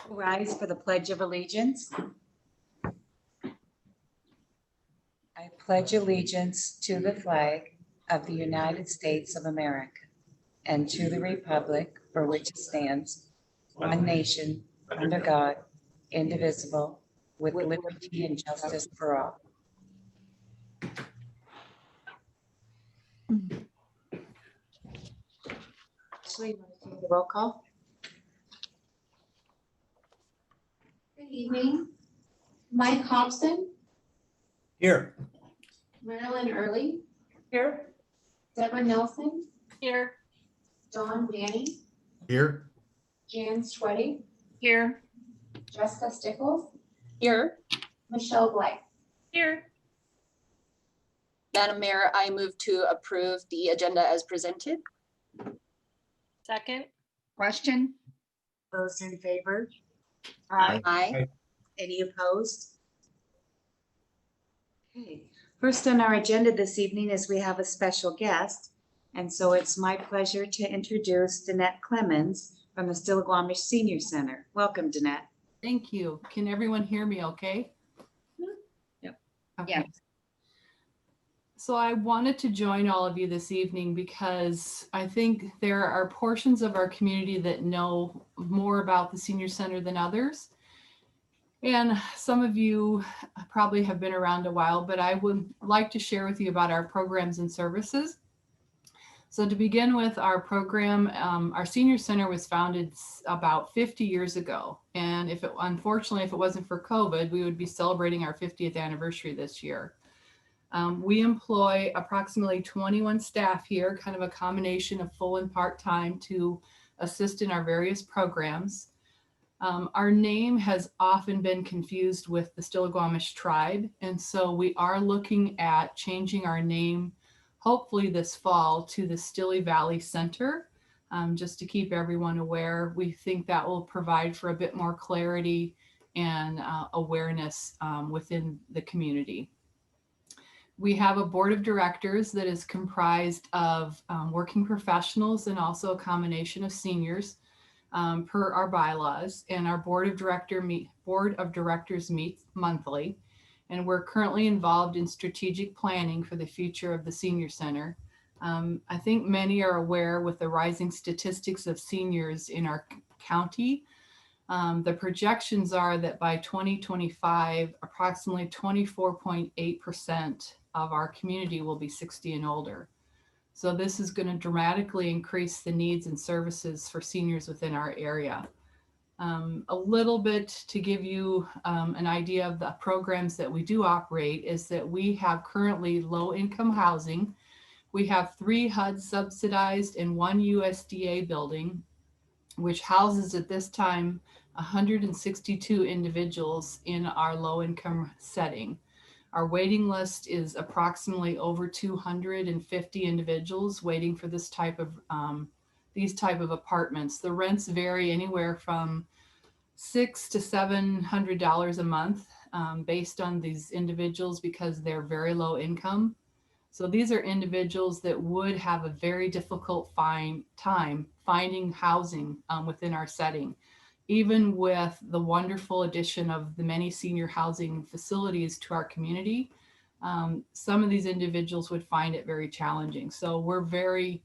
Rise for the Pledge of Allegiance. I pledge allegiance to the flag of the United States of America and to the republic for which it stands, one nation, under God, indivisible, with liberty and justice for all. Ashley, you want to take the roll call? Good evening. Mike Hobson, Here. Marilyn Early, Here. Deborah Nelson, Here. Don Manny, Here. Jan Sweaty, Here. Jessica Stickles, Here. Michelle Blythe. Here. Madam Mayor, I move to approve the agenda as presented. Second. Question? Those in favor? Aye. Any opposed? Okay, first on our agenda this evening is we have a special guest. And so it's my pleasure to introduce Danette Clemens from the Stillaguamish Senior Center. Welcome, Danette. Thank you. Can everyone hear me okay? Yep. Okay. Yeah. So I wanted to join all of you this evening because I think there are portions of our community that know more about the Senior Center than others. And some of you probably have been around a while, but I would like to share with you about our programs and services. So to begin with, our program, our Senior Center was founded about 50 years ago. And unfortunately, if it wasn't for COVID, we would be celebrating our 50th anniversary this year. We employ approximately 21 staff here, kind of a combination of full and part-time to assist in our various programs. Our name has often been confused with the Stillaguamish tribe. And so we are looking at changing our name hopefully this fall to the Stille Valley Center, just to keep everyone aware. We think that will provide for a bit more clarity and awareness within the community. We have a board of directors that is comprised of working professionals and also a combination of seniors per our bylaws, and our board of directors meets monthly. And we're currently involved in strategic planning for the future of the Senior Center. I think many are aware with the rising statistics of seniors in our county. The projections are that by 2025, approximately 24.8% of our community will be 60 and older. So this is going to dramatically increase the needs and services for seniors within our area. A little bit to give you an idea of the programs that we do operate is that we have currently low income housing. We have 3 HUD subsidized and 1 USDA building, which houses at this time 162 individuals in our low income setting. Our waiting list is approximately over 250 individuals waiting for this type of these type of apartments. The rents vary anywhere from $600 to $700 a month based on these individuals because they're very low income. So these are individuals that would have a very difficult time finding housing within our setting. Even with the wonderful addition of the many senior housing facilities to our community, some of these individuals would find it very challenging. So we're very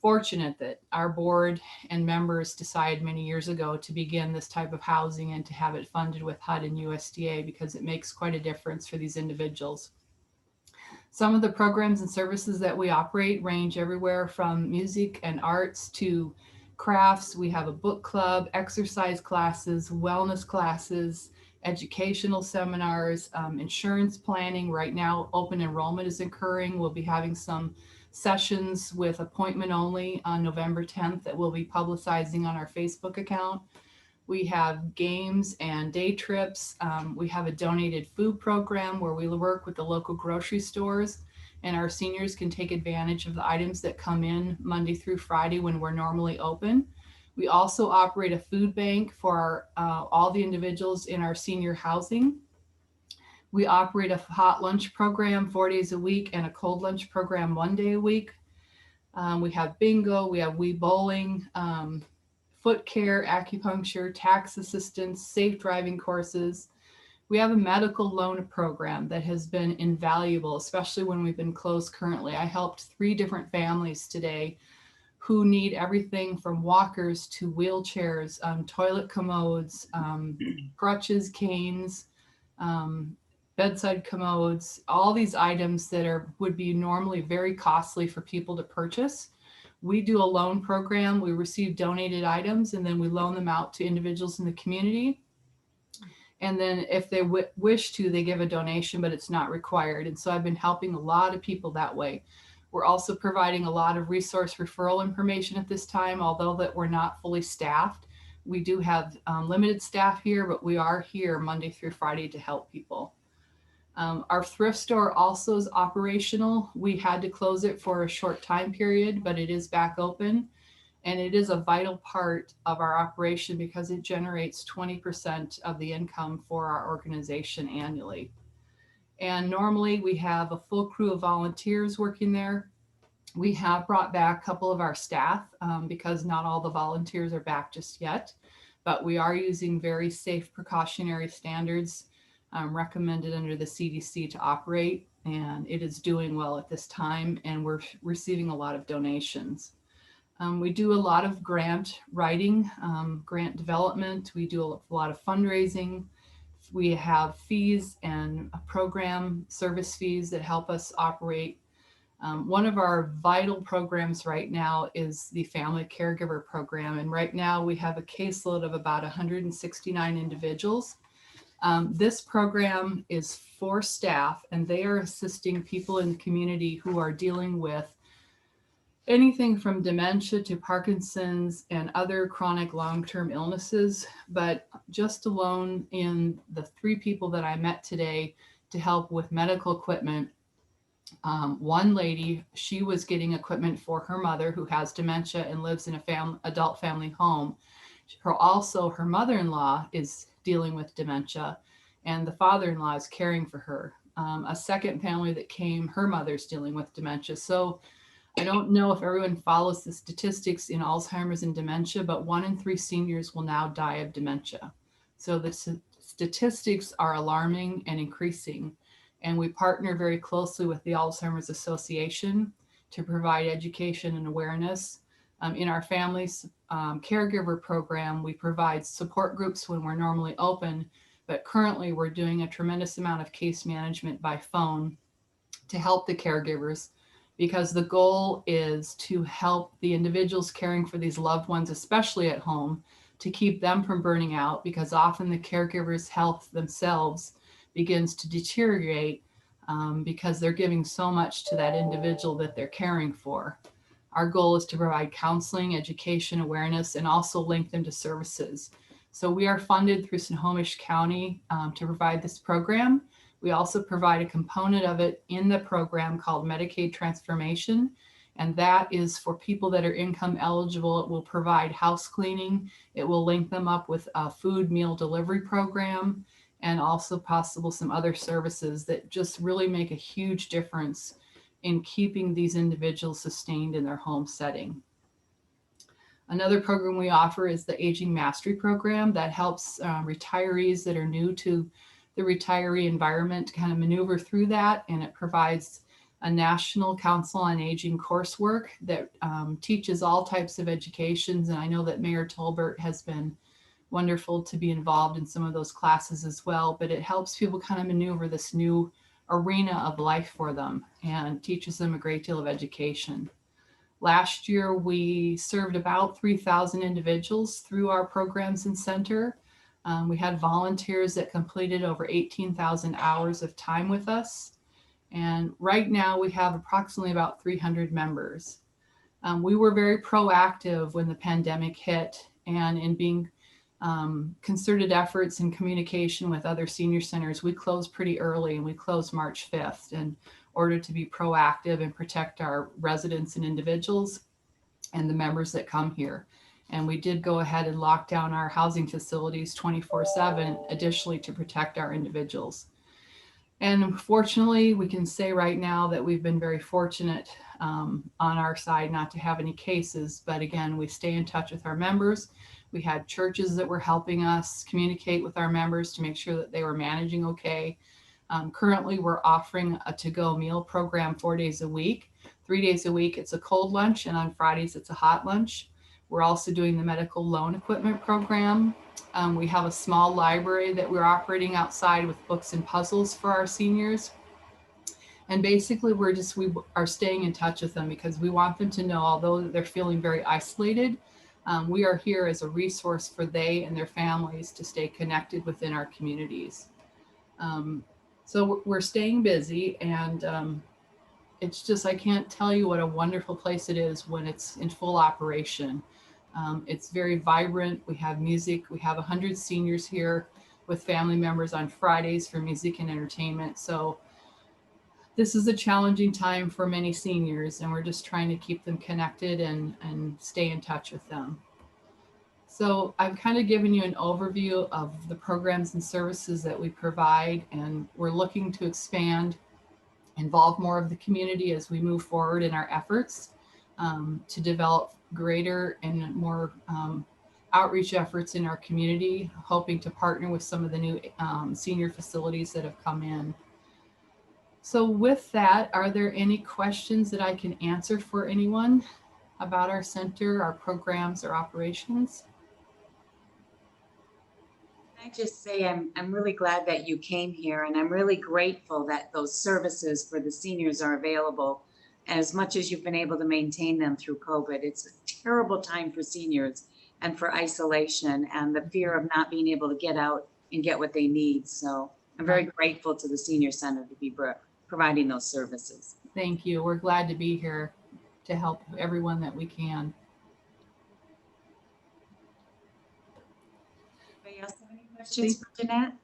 fortunate that our board and members decided many years ago to begin this type of housing and to have it funded with HUD and USDA because it makes quite a difference for these individuals. Some of the programs and services that we operate range everywhere from music and arts to crafts. We have a book club, exercise classes, wellness classes, educational seminars, insurance planning. Right now, open enrollment is occurring. We'll be having some sessions with appointment only on November 10th that we'll be publicizing on our Facebook account. We have games and day trips. We have a donated food program where we work with the local grocery stores, and our seniors can take advantage of the items that come in Monday through Friday when we're normally open. We also operate a food bank for all the individuals in our senior housing. We operate a hot lunch program 4 days a week and a cold lunch program 1 day a week. We have bingo, we have Wii bowling, foot care, acupuncture, tax assistance, safe driving courses. We have a medical loan program that has been invaluable, especially when we've been closed currently. I helped 3 different families today who need everything from walkers to wheelchairs, toilet commodes, crutches, canes, bedside commodes, all these items that would be normally very costly for people to purchase. We do a loan program. We receive donated items and then we loan them out to individuals in the community. And then if they wish to, they give a donation, but it's not required. And so I've been helping a lot of people that way. We're also providing a lot of resource referral information at this time, although that we're not fully staffed. We do have limited staff here, but we are here Monday through Friday to help people. Our thrift store also is operational. We had to close it for a short time period, but it is back open. And it is a vital part of our operation because it generates 20% of the income for our organization annually. And normally we have a full crew of volunteers working there. We have brought back a couple of our staff because not all the volunteers are back just yet, but we are using very safe precautionary standards recommended under the CDC to operate, and it is doing well at this time, and we're receiving a lot of donations. We do a lot of grant writing, grant development. We do a lot of fundraising. We have fees and program service fees that help us operate. One of our vital programs right now is the Family Caregiver Program. And right now we have a caseload of about 169 individuals. This program is for staff and they are assisting people in the community who are dealing with anything from dementia to Parkinson's and other chronic long-term illnesses. But just alone in the 3 people that I met today to help with medical equipment, one lady, she was getting equipment for her mother who has dementia and lives in a adult family home. Her mother-in-law is dealing with dementia and the father-in-law is caring for her. A second family that came, her mother's dealing with dementia. So I don't know if everyone follows the statistics in Alzheimer's and dementia, but 1 in 3 seniors will now die of dementia. So the statistics are alarming and increasing. And we partner very closely with the Alzheimer's Association to provide education and awareness. In our family's caregiver program, we provide support groups when we're normally open, but currently we're doing a tremendous amount of case management by phone to help the caregivers, because the goal is to help the individuals caring for these loved ones, especially at home, to keep them from burning out, because often the caregiver's health themselves begins to deteriorate because they're giving so much to that individual that they're caring for. Our goal is to provide counseling, education, awareness, and also link them to services. So we are funded through Snohomish County to provide this program. We also provide a component of it in the program called Medicaid Transformation, and that is for people that are income eligible. It will provide house cleaning. It will link them up with a food meal delivery program, and also possible some other services that just really make a huge difference in keeping these individuals sustained in their home setting. Another program we offer is the Aging Mastery Program that helps retirees that are new to the retiree environment to kind of maneuver through that, and it provides a National Council on Aging coursework that teaches all types of educations, and I know that Mayor Tolbert has been wonderful to be involved in some of those classes as well, but it helps people kind of maneuver this new arena of life for them and teaches them a great deal of education. Last year, we served about 3,000 individuals through our programs and center. We had volunteers that completed over 18,000 hours of time with us. And right now we have approximately about 300 members. We were very proactive when the pandemic hit, and in being concerted efforts and communication with other senior centers, we closed pretty early, and we closed March 5th in order to be proactive and protect our residents and individuals and the members that come here. And we did go ahead and lock down our housing facilities 24/7, additionally to protect our individuals. And fortunately, we can say right now that we've been very fortunate on our side not to have any cases. But again, we stay in touch with our members. We had churches that were helping us communicate with our members to make sure that they were managing okay. Currently, we're offering a to-go meal program 4 days a week. 3 days a week, it's a cold lunch, and on Fridays, it's a hot lunch. We're also doing the medical loan equipment program. We have a small library that we're operating outside with books and puzzles for our seniors. And basically, we are staying in touch with them because we want them to know, although they're feeling very isolated, we are here as a resource for they and their families to stay connected within our communities. So we're staying busy, and it's just, I can't tell you what a wonderful place it is when it's in full operation. It's very vibrant. We have music. We have 100 seniors here with family members on Fridays for music and entertainment. So this is a challenging time for many seniors, and we're just trying to keep them connected and stay in touch with them. So I've kind of given you an overview of the programs and services that we provide, and we're looking to expand, involve more of the community as we move forward in our efforts to develop greater and more outreach efforts in our community, hoping to partner with some of the new senior facilities that have come in. So with that, are there any questions that I can answer for anyone about our center, our programs, or operations? I just say I'm really glad that you came here, and I'm really grateful that those services for the seniors are available as much as you've been able to maintain them through COVID. It's a terrible time for seniors and for isolation and the fear of not being able to get out and get what they need. So I'm very grateful to the Senior Center to be providing those services. Thank you. We're glad to be here to help everyone that we can. Anybody else have any questions for Jeanette?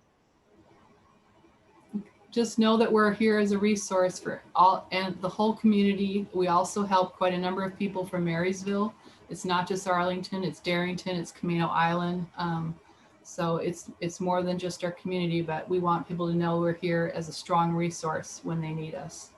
Just know that we're here as a resource for all and the whole community. We also help quite a number of people from Marysville. It's not just Arlington, it's Darrington, it's Camino Island. So it's more than just our community, but we want people to know we're here as a strong resource when they need us.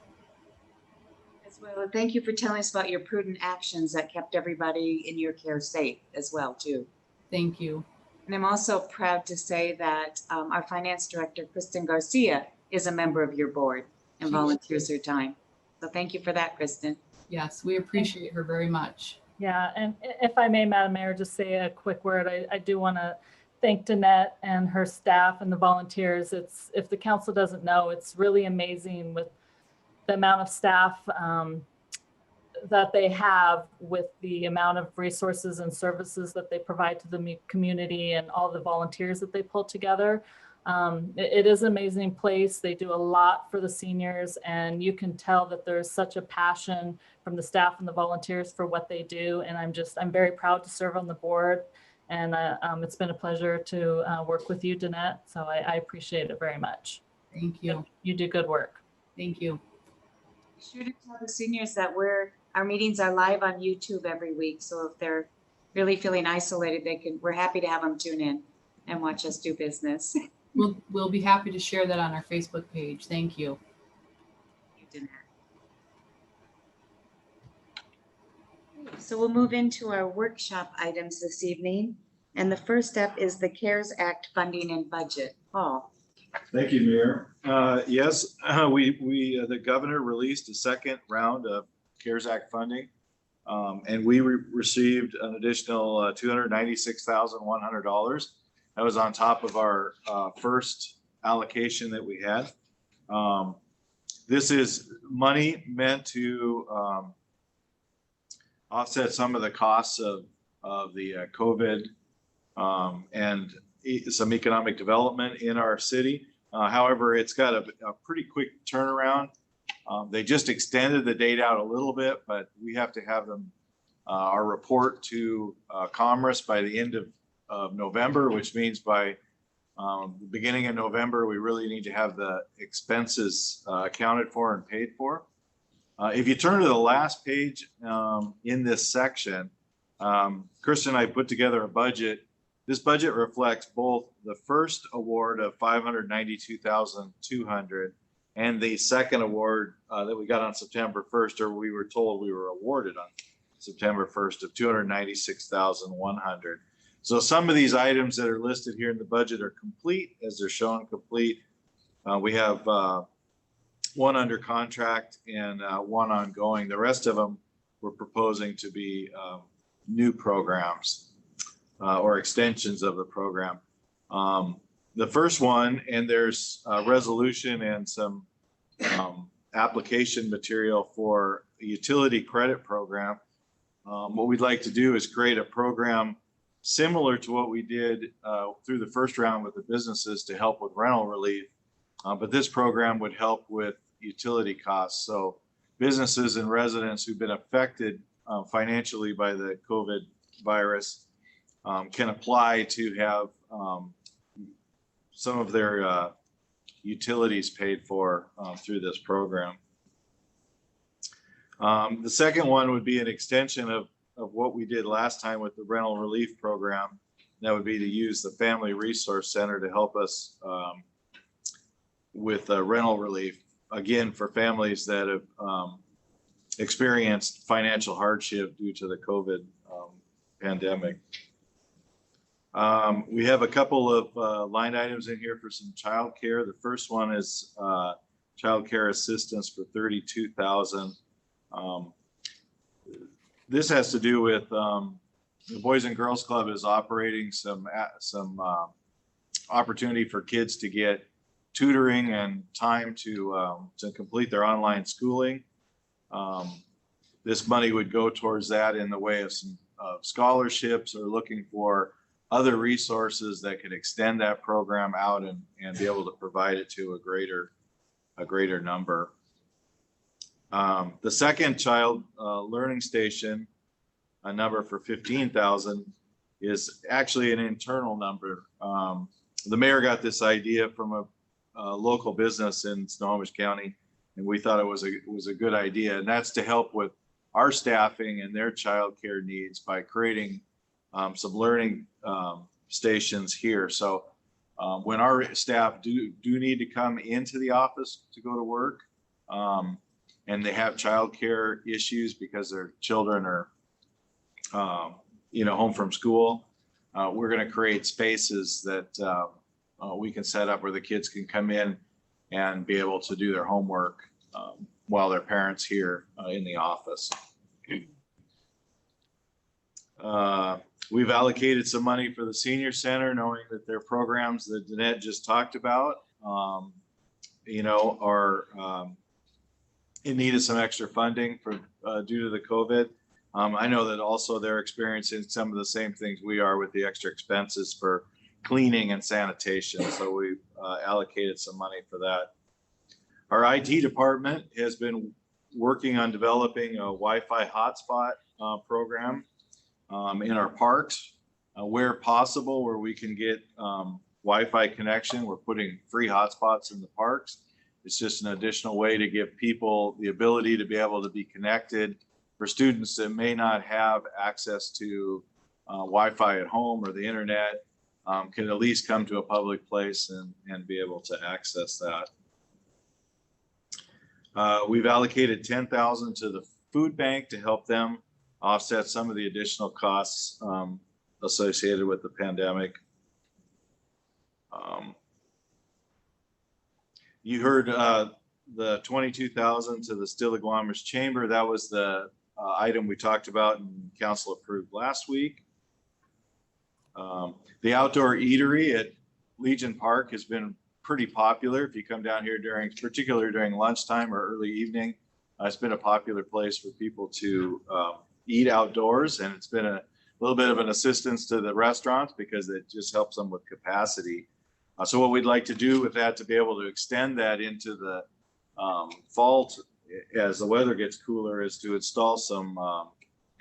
As well, thank you for telling us about your prudent actions that kept everybody in your care safe as well, too. Thank you. And I'm also proud to say that our finance director, Kristen Garcia, is a member of your board and volunteers her time. So thank you for that, Kristen. Yes, we appreciate her very much. Yeah, and if I may, Madam Mayor, just say a quick word. I do want to thank Danette and her staff and the volunteers. It's, if the council doesn't know, it's really amazing with the amount of staff that they have, with the amount of resources and services that they provide to the community and all the volunteers that they pull together. It is an amazing place. They do a lot for the seniors, and you can tell that there's such a passion from the staff and the volunteers for what they do. And I'm very proud to serve on the board. And it's been a pleasure to work with you, Danette. So I appreciate it very much. Thank you. You do good work. Thank you. Be sure to tell the seniors that our meetings are live on YouTube every week. So if they're really feeling isolated, we're happy to have them tune in and watch us do business. We'll be happy to share that on our Facebook page. Thank you. So we'll move into our workshop items this evening. And the first step is the CARES Act funding and budget. Paul. Thank you, Mayor. Yes, the governor released a second round of CARES Act funding. And we received an additional $296,100. That was on top of our first allocation that we had. This is money meant to offset some of the costs of the COVID and some economic development in our city. However, it's got a pretty quick turnaround. They just extended the date out a little bit, but we have to have them our report to Commerce by the end of November, which means by the beginning of November, we really need to have the expenses accounted for and paid for. If you turn to the last page in this section, Kristen and I put together a budget. This budget reflects both the first award of $592,200 and the second award that we got on September 1st, or we were told we were awarded on September 1st, of $296,100. So some of these items that are listed here in the budget are complete, as they're shown complete. We have one under contract and one ongoing. The rest of them we're proposing to be new programs or extensions of the program. The first one, and there's a resolution and some application material for a utility credit program. What we'd like to do is create a program similar to what we did through the first round with the businesses to help with rental relief. But this program would help with utility costs. So businesses and residents who've been affected financially by the COVID virus can apply to have some of their utilities paid for through this program. The second one would be an extension of what we did last time with the rental relief program. That would be to use the Family Resource Center to help us with rental relief, again, for families that have experienced financial hardship due to the COVID pandemic. We have a couple of line items in here for some child care. The first one is child care assistance for $32,000. This has to do with the Boys and Girls Club is operating some opportunity for kids to get tutoring and time to complete their online schooling. This money would go towards that in the way of some scholarships or looking for other resources that could extend that program out and be able to provide it to a greater number. The second child learning station, a number for $15,000, is actually an internal number. The mayor got this idea from a local business in Snohomish County, and we thought it was a good idea. And that's to help with our staffing and their child care needs by creating some learning stations here. So when our staff do need to come into the office to go to work, and they have childcare issues because their children are, home from school, we're going to create spaces that we can set up where the kids can come in and be able to do their homework while their parents here in the office. We've allocated some money for the senior center, knowing that their programs that Danette just talked about, are in need of some extra funding for due to the COVID. I know that also they're experiencing some of the same things we are with the extra expenses for cleaning and sanitation. So we've allocated some money for that. Our IT department has been working on developing a Wi-Fi hotspot program in our parks where possible, where we can get Wi-Fi connection. We're putting free hotspots in the parks. It's just an additional way to give people the ability to be able to be connected. For students that may not have access to Wi-Fi at home or the internet, can at least come to a public place and be able to access that. We've allocated $10,000 to the food bank to help them offset some of the additional costs associated with the pandemic. You heard the $22,000 to the Stillaguamish Chamber. That was the item we talked about and council approved last week. The outdoor eatery at Legion Park has been pretty popular. If you come down here particularly during lunchtime or early evening, it's been a popular place for people to eat outdoors, and it's been a little bit of an assistance to the restaurants because it just helps them with capacity. So what we'd like to do with that, to be able to extend that into the fall as the weather gets cooler, is to install some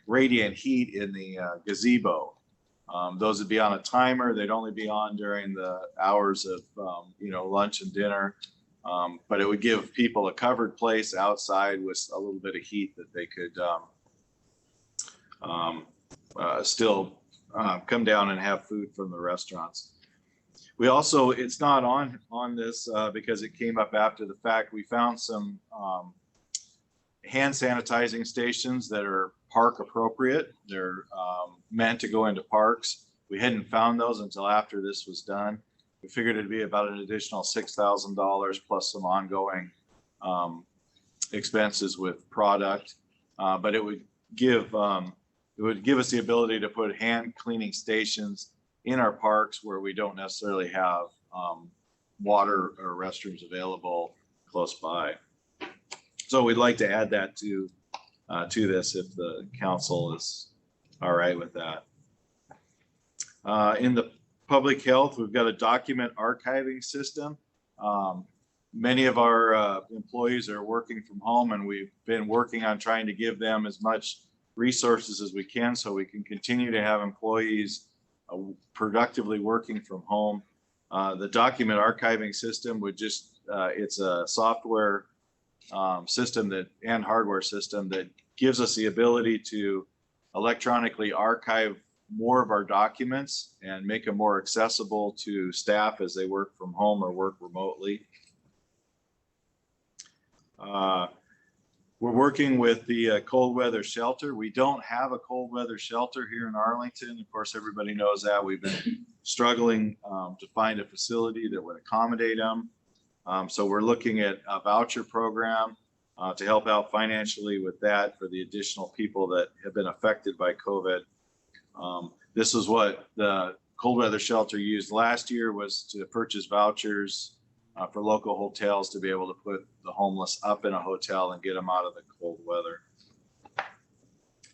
radiant heat in the gazebo. Those would be on a timer. They'd only be on during the hours of lunch and dinner, but it would give people a covered place outside with a little bit of heat that they could still come down and have food from the restaurants. We also, it's not on this because it came up after the fact. We found some hand sanitizing stations that are park appropriate. They're meant to go into parks. We hadn't found those until after this was done. We figured it'd be about an additional $6,000 plus some ongoing expenses with product. But it would give us the ability to put hand cleaning stations in our parks where we don't necessarily have water or restrooms available close by. So we'd like to add that to this if the council is all right with that. In the public health, we've got a document archiving system. Many of our employees are working from home, and we've been working on trying to give them as much resources as we can so we can continue to have employees productively working from home. The document archiving system would just, it's a software system and hardware system that gives us the ability to electronically archive more of our documents and make them more accessible to staff as they work from home or work remotely. We're working with the cold weather shelter. We don't have a cold weather shelter here in Arlington. Of course, everybody knows that. We've been struggling to find a facility that would accommodate them. So we're looking at a voucher program to help out financially with that for the additional people that have been affected by COVID. This is what the cold weather shelter used last year, was to purchase vouchers for local hotels to be able to put the homeless up in a hotel and get them out of the cold weather.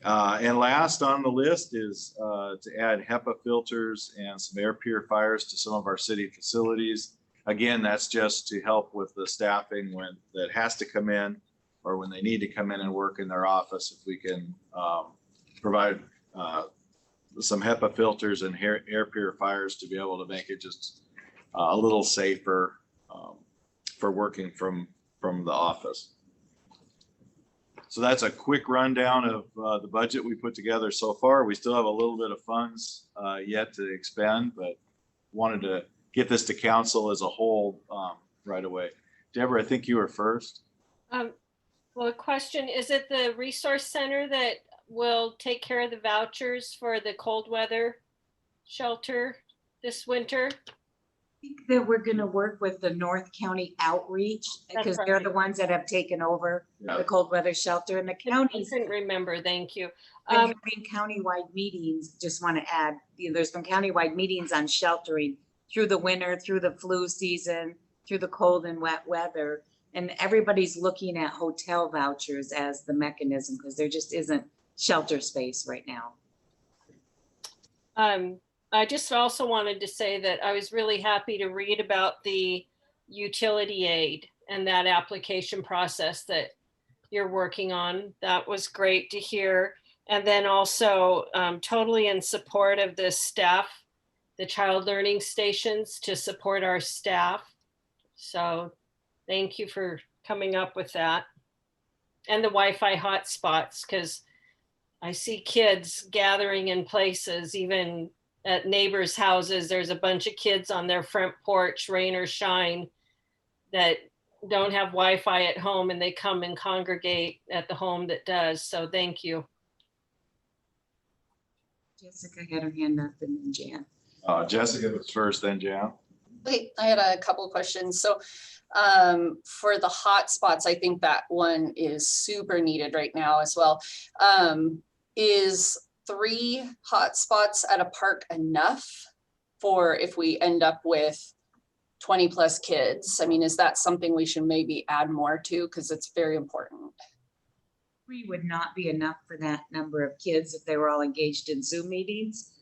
And last on the list is to add HEPA filters and some air purifiers to some of our city facilities. Again, that's just to help with the staffing when that has to come in, or when they need to come in and work in their office. If we can provide some HEPA filters and air purifiers to be able to make it just a little safer for working from the office. So that's a quick rundown of the budget we put together so far. We still have a little bit of funds yet to expend, but wanted to get this to council as a whole right away. Deborah, I think you were first. Well, a question, is it the resource center that will take care of the vouchers for the cold weather shelter this winter? I think that we're gonna work with the North County Outreach, because they're right. the ones that have taken over Yeah. the cold weather shelter, and the I counties couldn't remember, thank you. been having countywide meetings. Just want to add, there's been countywide meetings on sheltering through the winter, through the flu season, through the cold and wet weather. And everybody's looking at hotel vouchers as the mechanism, because there just isn't shelter space right now. I just also wanted to say that I was really happy to read about the utility aid and that application process that you're working on. That was great to hear. And then also totally in support of the staff, the child learning stations to support our staff. So thank you for coming up with that. And the Wi-Fi hotspots, because I see kids gathering in places, even at neighbors' houses. There's a bunch of kids on their front porch, rain or shine, that don't have Wi-Fi at home, and they come and congregate at the home that does. So thank you. Jessica had her hand up, and then Jan. Jessica was first, then Jan. Wait, I had a couple of questions. So for the hot spots, I think that one is super needed right now as well. Is 3 hot spots at a park enough for if we end up with 20 plus kids? I mean, is that something we should maybe add more to? Because it's very important. 3 would not be enough for that number of kids if they were all engaged in Zoom meetings.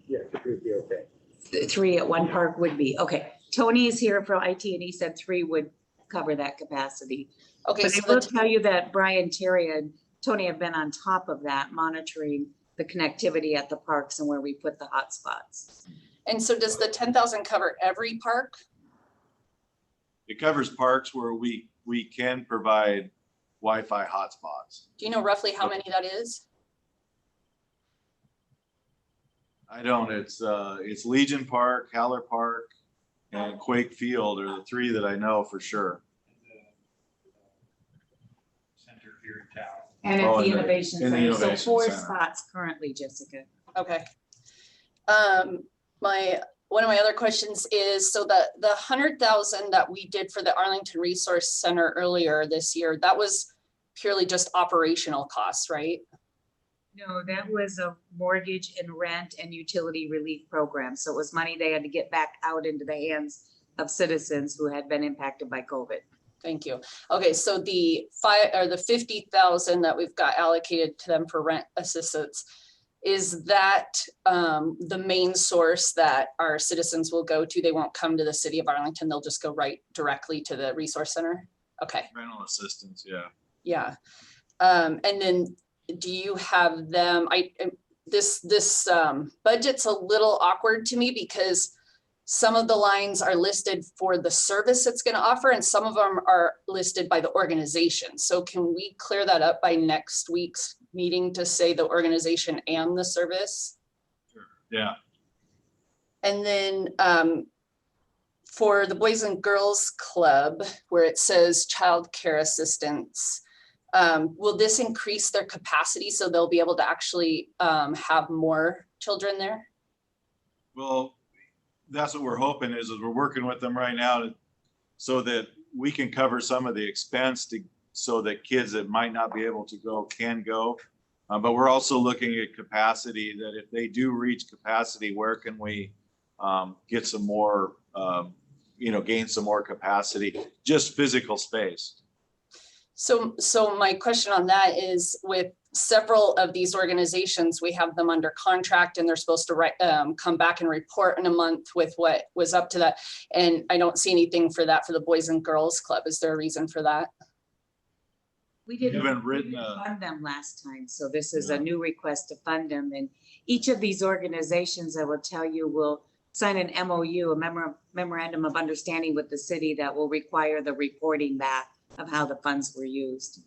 Yeah, it would be okay. 3 at one park would be, okay. Tony is here from IT, and he said 3 would cover that capacity. Okay, But so I will tell you that Brian, Terry, and Tony have been on top of that, monitoring the connectivity at the parks and where we put the hotspots. and so does the 10,000 cover every park? It covers parks where we can provide Wi-Fi hotspots. Do you know roughly how many that is? I don't, it's Legion Park, Haller Park, and Quake Field are the 3 that I know for sure. Center here in town. And Oh, at the and Innovation in the Center, so Innovation 4 Center. spots currently, Jessica. Okay. One of my other questions is, so the 100,000 that we did for the Arlington Resource Center earlier this year, that was purely just operational costs, right? No, that was a mortgage and rent and utility relief program. So it was money they had to get back out into the hands of citizens who had been impacted by COVID. Thank you. Okay, so the 50,000 that we've got allocated to them for rent assistance, is that the main source that our citizens will go to? They won't come to the city of Arlington, they'll just go right directly to the resource center? Okay. Rental assistance, yeah. Yeah. And then do you have them, this budget's a little awkward to me because some of the lines are listed for the service it's going to offer and some of them are listed by the organization. So can we clear that up by next week's meeting to say the organization and the service? Sure. Yeah. And then for the Boys and Girls Club, where it says childcare assistance, will this increase their capacity so they'll be able to actually have more children there? Well, that's what we're hoping is we're working with them right now so that we can cover some of the expense so that kids that might not be able to go can go. But we're also looking at capacity, that if they do reach capacity, where can we get some more, gain some more capacity, just physical space. So my question on that is, with several of these organizations, we have them under contract and they're supposed to come back and report in a month with what was up to that. And I don't see anything for that for the Boys and Girls Club. Is there a reason for that? We didn't fund them last time, so this is a new request to fund them. And each of these organizations, I will tell you, will sign an MOU, a memorandum of understanding with the city that will require the reporting back of how the funds were used.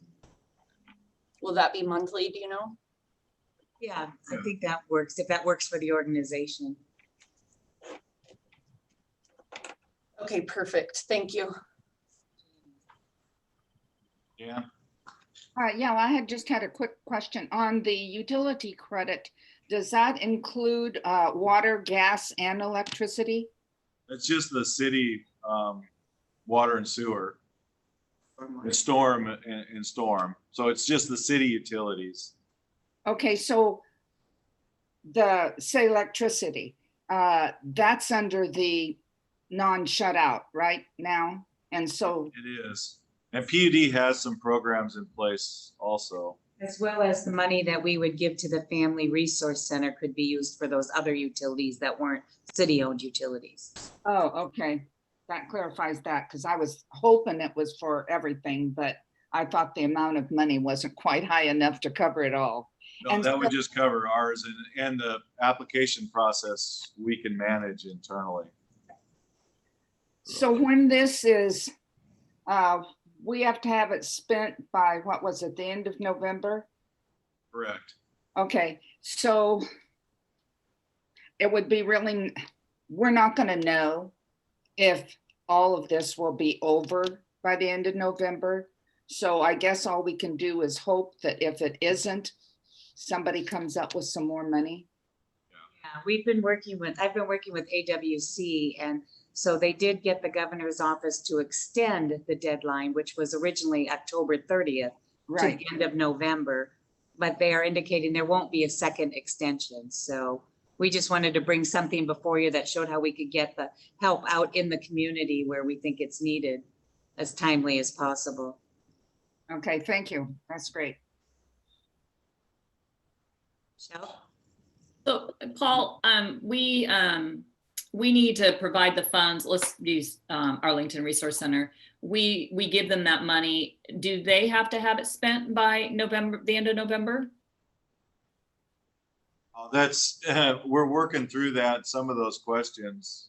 Will that be monthly, do you know? Yeah, I think that works, if that works for the organization. Okay, perfect. Thank you. Yeah. Yeah, I had just had a quick question on the utility credit. Does that include water, gas, and electricity? It's just the city water and sewer. And storm and storm. So it's just the city utilities. Okay, so say electricity, that's under the non-shutout right now. And so it is. And PUD has some programs in place also. As well as the money that we would give to the Family Resource Center could be used for those other utilities that weren't city-owned utilities. Oh, okay. That clarifies that, because I was hoping it was for everything, but I thought the amount of money wasn't quite high enough to cover it all. No, And that would just cover ours, and the application process we can manage internally. So when this is, we have to have it spent by, what was it, the end of November? Correct. Okay, so it would be really, we're not going to know if all of this will be over by the end of November. So I guess all we can do is hope that if it isn't, somebody comes up with some more money. Yeah, I've been working with AWC, and so they did get the governor's office to extend the deadline, which was originally October 30th to the end of November, but they are indicating there won't be a second extension. So we just wanted to bring something before you that showed how we could get the help out in the community where we think it's needed as timely as possible. Okay, thank you. That's great. Michelle? So Paul, we need to provide the funds. Let's use Arlington Resource Center. We give them that money. Do they have to have it spent by November, the end of November? That's we're working through that. Some of those questions.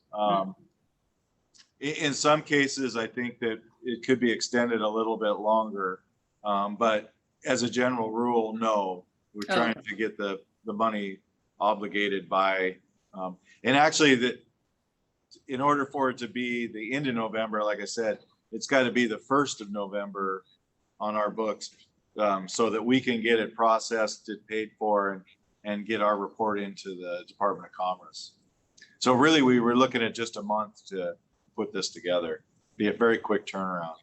In some cases, I think that it could be extended a little bit longer. But as a general rule, no. We're trying to get the money obligated by, and actually in order for it to be the end of November, like I said, it's got to be the 1st of November on our books, so that we can get it processed, it paid for, and get our report into the Department of Commerce. So really, we were looking at just a month to put this together. Be a very quick turnaround.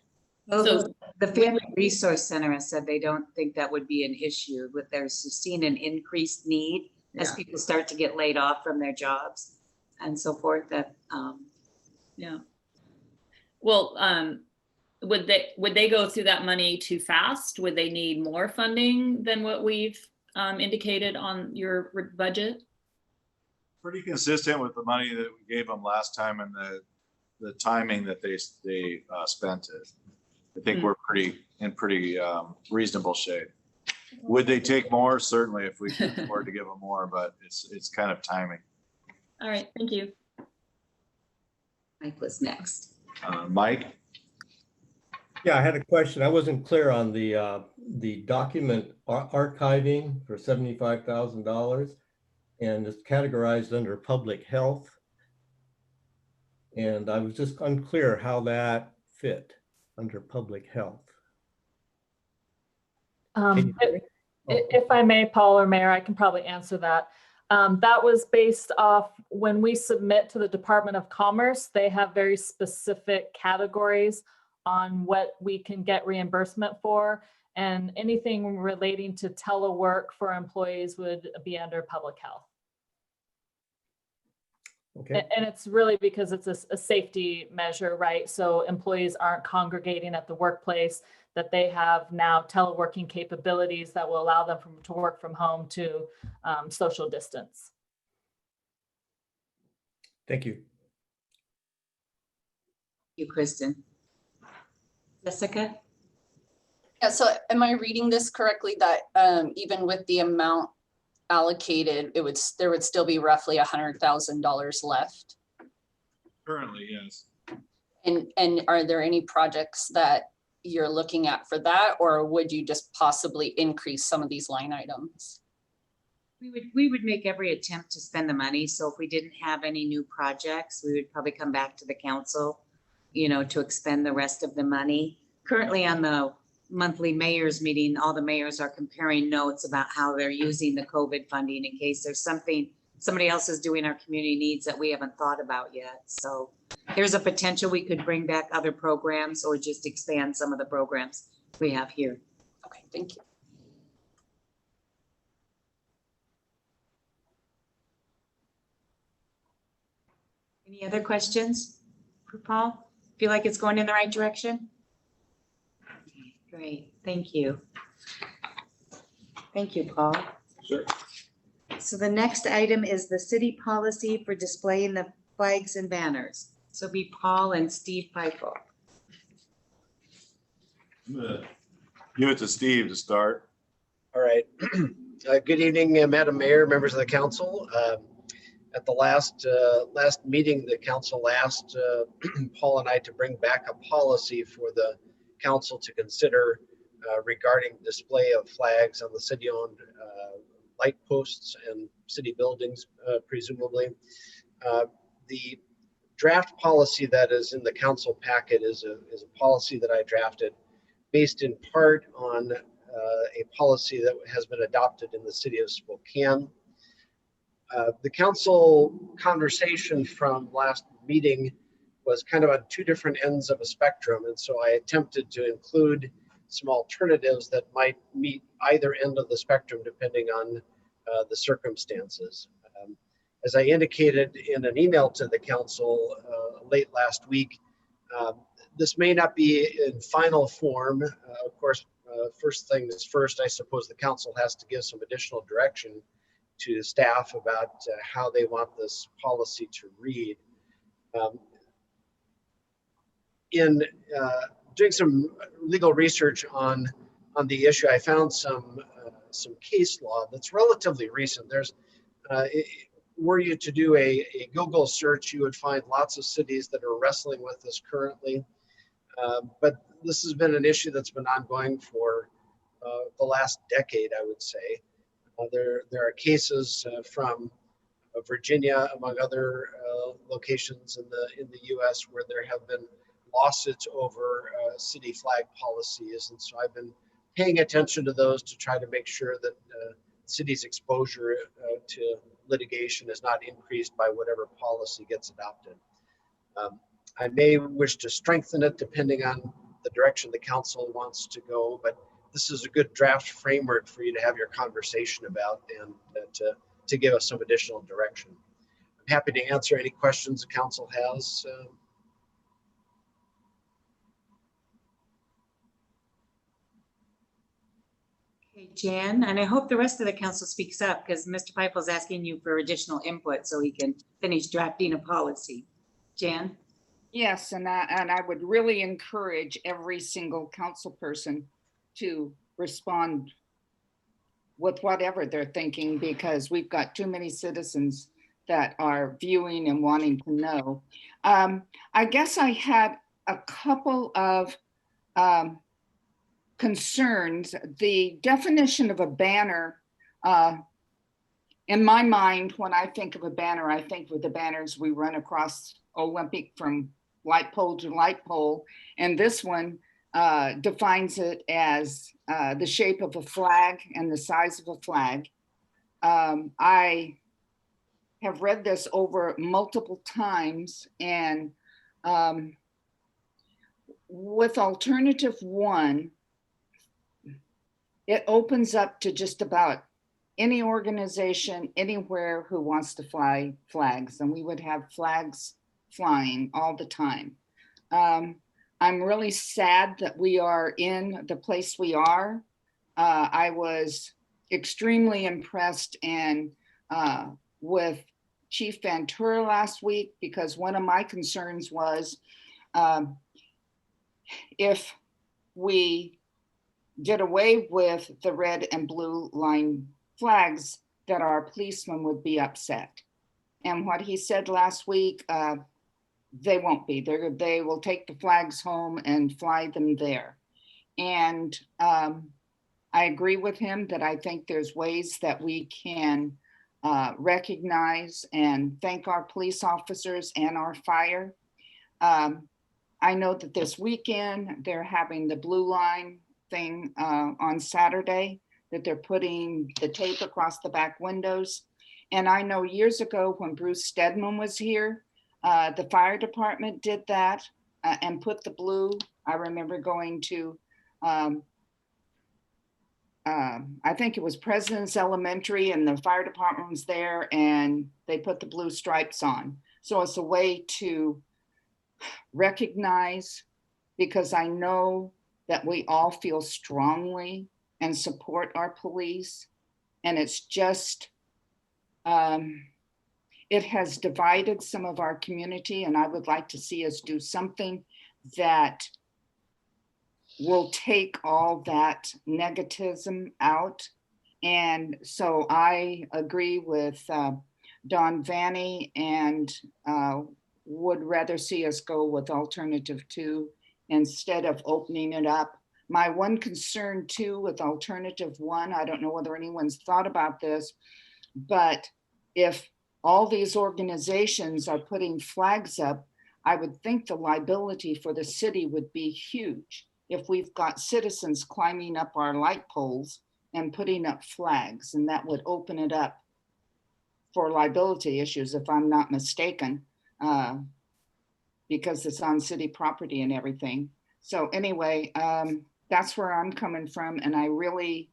Well, So- the Family Resource Center has said they don't think that would be an issue, but they're seeing an increased need as Yeah. people start to get laid off from their jobs and so forth, that, Yeah. Well, would they go through that money too fast? Would they need more funding than what we've indicated on your budget? Pretty consistent with the money that we gave them last time and the timing that they spent it. I think we're in pretty reasonable shape. Would they take more? Certainly, if we could afford to give them more, but it's kind of timing. All right, thank you. Mike was next. Mike? Yeah, I had a question. I wasn't clear on the document archiving for $75,000, and it's categorized under public health. And I was just unclear how that fit under public health. If I may, Paul or Mayor, I can probably answer that. That was based off when we submit to the Department of Commerce, they have very specific categories on what we can get reimbursement for. And anything relating to telework for employees would be under public health. Okay. And it's really because it's a safety measure, right? So employees aren't congregating at the workplace, that they have now teleworking capabilities that will allow them to work from home to social distance. Thank you. Thank you, Kristen. Jessica? Yeah, so am I reading this correctly that even with the amount allocated, there would still be roughly $100,000 left? Currently, yes. And are there any projects that you're looking at for that, or would you just possibly increase some of these line items? We would make every attempt to spend the money. So if we didn't have any new projects, we would probably come back to the council, to expend the rest of the money. Currently on the monthly mayor's meeting, all the mayors are comparing notes about how they're using the COVID funding in case there's somebody else is doing our community needs that we haven't thought about yet. So there's a potential we could bring back other programs or just expand some of the programs we have here. Okay, thank you. Any other questions for Paul? Feel like it's going in the right direction? Great, thank you. Thank you, Paul. Sure. So the next item is the city policy for displaying the flags and banners. So be Paul and Steve Pfeiffer. I'm gonna give it to Steve to start. All right. Good evening, Madam Mayor, members of the council. At the last meeting, the council asked Paul and I to bring back a policy for the council to consider regarding display of flags on the city-owned light posts and city buildings, presumably. The draft policy that is in the council packet is a policy that I drafted based in part on a policy that has been adopted in the city of Spokane. The council conversation from last meeting was kind of on two different ends of a spectrum. And so I attempted to include some alternatives that might meet either end of the spectrum depending on the circumstances. As I indicated in an email to the council late last week, this may not be in final form. Of course, first things first, I suppose the council has to give some additional direction to staff about how they want this policy to read. In doing some legal research on the issue, I found some case law that's relatively recent. Were you to do a Google search, you would find lots of cities that are wrestling with this currently. But this has been an issue that's been ongoing for the last decade, I would say. There are cases from Virginia, among other locations in the U.S., where there have been lawsuits over city flag policies, and so I've been paying attention to those to try to make sure that city's exposure to litigation is not increased by whatever policy gets adopted. I may wish to strengthen it depending on the direction the council wants to go, but this is a good draft framework for you to have your conversation about and to give us some additional direction. I'm happy to answer any questions the council has. Okay, Jan, and I hope the rest of the council speaks up because Mr. Pipe is asking you for additional input so he can finish drafting a policy. Jan? Yes, and I would really encourage every single council person to respond with whatever they're thinking, because we've got too many citizens that are viewing and wanting to know. I guess I had a couple of concerns. The definition of a banner, in my mind, when I think of a banner, I think of the banners we run across Olympic from light pole to light pole. And this one defines it as the shape of a flag and the size of a flag. I have read this over multiple times, and with alternative 1, it opens up to just about any organization anywhere who wants to fly flags, and we would have flags flying all the time. I'm really sad that we are in the place we are. I was extremely impressed and with Chief Ventura last week, because one of my concerns was if we did away with the red and blue line flags, that our policemen would be upset. And what he said last week, they won't be. They will take the flags home and fly them there. And I agree with him that I think there's ways that we can recognize and thank our police officers and our fire. I know that this weekend they're having the blue line thing on Saturday, that they're putting the tape across the back windows. And I know years ago when Bruce Stedman was here, the fire department did that and put the blue. I remember going to, I think it was President's Elementary, and the fire department was there and they put the blue stripes on. So it's a way to recognize, because I know that we all feel strongly and support our police. And it's just, it has divided some of our community, and I would like to see us do something that will take all that negativism out. And so I agree with Don Vanny, and would rather see us go with alternative 2 instead of opening it up. My one concern too with alternative 1, I don't know whether anyone's thought about this, but if all these organizations are putting flags up, I would think the liability for the city would be huge if we've got citizens climbing up our light poles and putting up flags, and that would open it up for liability issues, if I'm not mistaken, because it's on city property and everything. So anyway, that's where I'm coming from, and I really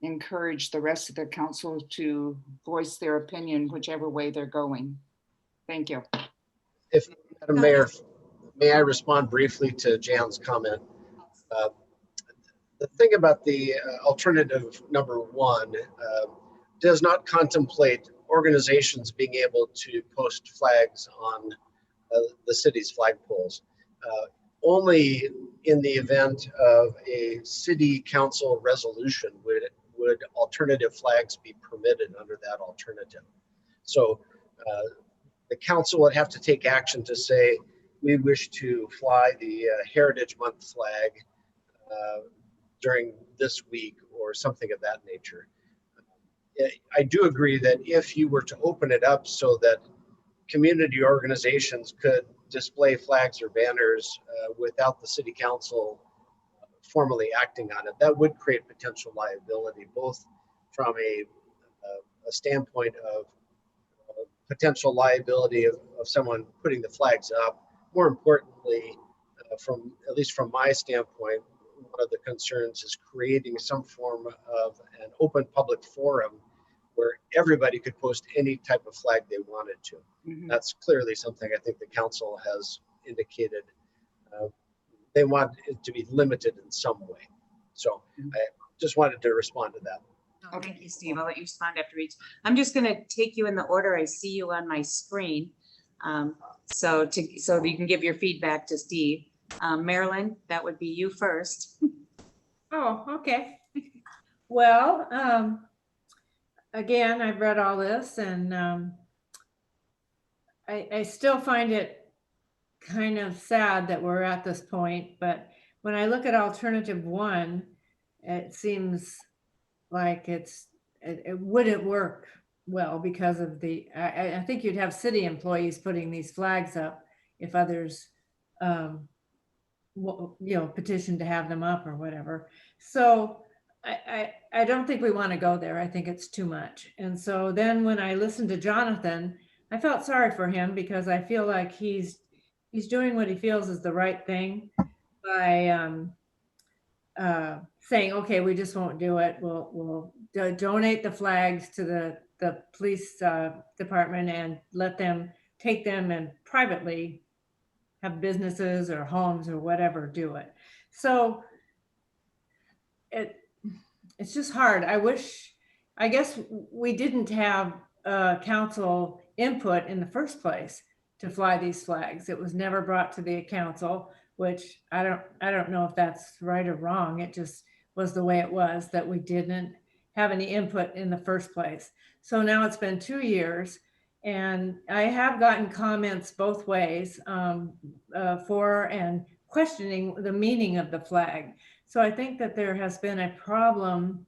encourage the rest of the council to voice their opinion whichever way they're going. Thank you. If, Madam Mayor, may I respond briefly to Jan's comment? The thing about the alternative number 1 does not contemplate organizations being able to post flags on the city's flagpoles. Only in the event of a city council resolution would alternative flags be permitted under that alternative. So the council would have to take action to say, we wish to fly the Heritage Month flag during this week or something of that nature. I do agree that if you were to open it up so that community organizations could display flags or banners without the city council formally acting on it, that would create potential liability, both from a standpoint of potential liability of someone putting the flags up. More importantly, from at least from my standpoint, one of the concerns is creating some form of an open public forum where everybody could post any type of flag they wanted to. That's clearly something I think the council has indicated they want it to be limited in some way. So I just wanted to respond to that. Oh, thank you, Steve. I'll let you respond after each. I'm just going to take you in the order I see you on my screen. So that you can give your feedback to Steve. Marilyn, that would be you first. Oh, okay. Well, again, I've read all this and I still find it kind of sad that we're at this point, but when I look at alternative one, it seems like it wouldn't work well because of I think you'd have city employees putting these flags up if others petition to have them up or whatever. So I don't think we want to go there. I think it's too much. And so then when I listened to Jonathan, I felt sorry for him because I feel like he's doing what he feels is the right thing by saying, okay, we just won't do it. We'll donate the flags to the police department and let them take them and privately have businesses or homes or whatever do it. So it's just hard. I guess we didn't have council input in the first place to fly these flags. It was never brought to the council, which I don't know if that's right or wrong. It just was the way it was, that we didn't have any input in the first place. So now it's been 2 years and I have gotten comments both ways for and questioning the meaning of the flag. So I think that there has been a problem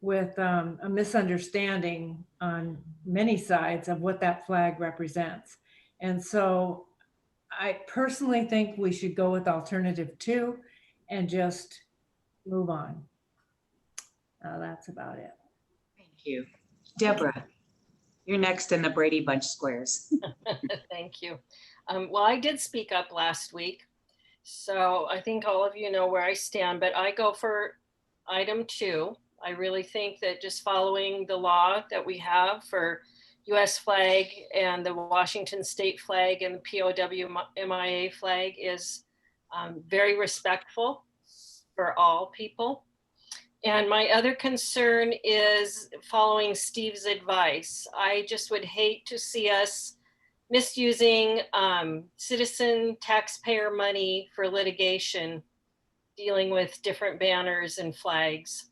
with a misunderstanding on many sides of what that flag represents. And so I personally think we should go with alternative 2 and just move on. That's about it. Thank you. Deborah, you're next in the Brady Bunch squares. Thank you. Well, I did speak up last week, so I think all of you know where I stand, but I go for item 2. I really think that just following the law that we have for US flag and the Washington state flag and the POW MIA flag is very respectful for all people. And my other concern is following Steve's advice. I just would hate to see us misusing citizen taxpayer money for litigation, dealing with different banners and flags.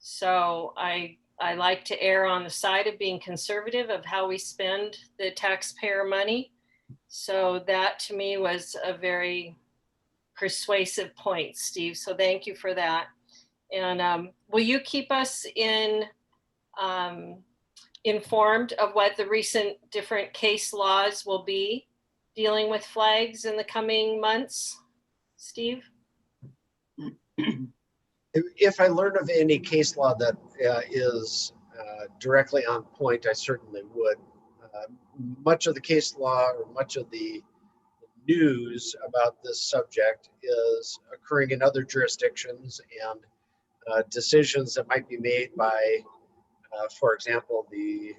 So I like to err on the side of being conservative of how we spend the taxpayer money. So that to me was a very persuasive point, Steve. So thank you for that. And will you keep us informed of what the recent different case laws will be dealing with flags in the coming months, Steve? If I learn of any case law that is directly on point, I certainly would. Much of the case law or much of the news about this subject is occurring in other jurisdictions, and decisions that might be made by, for example, the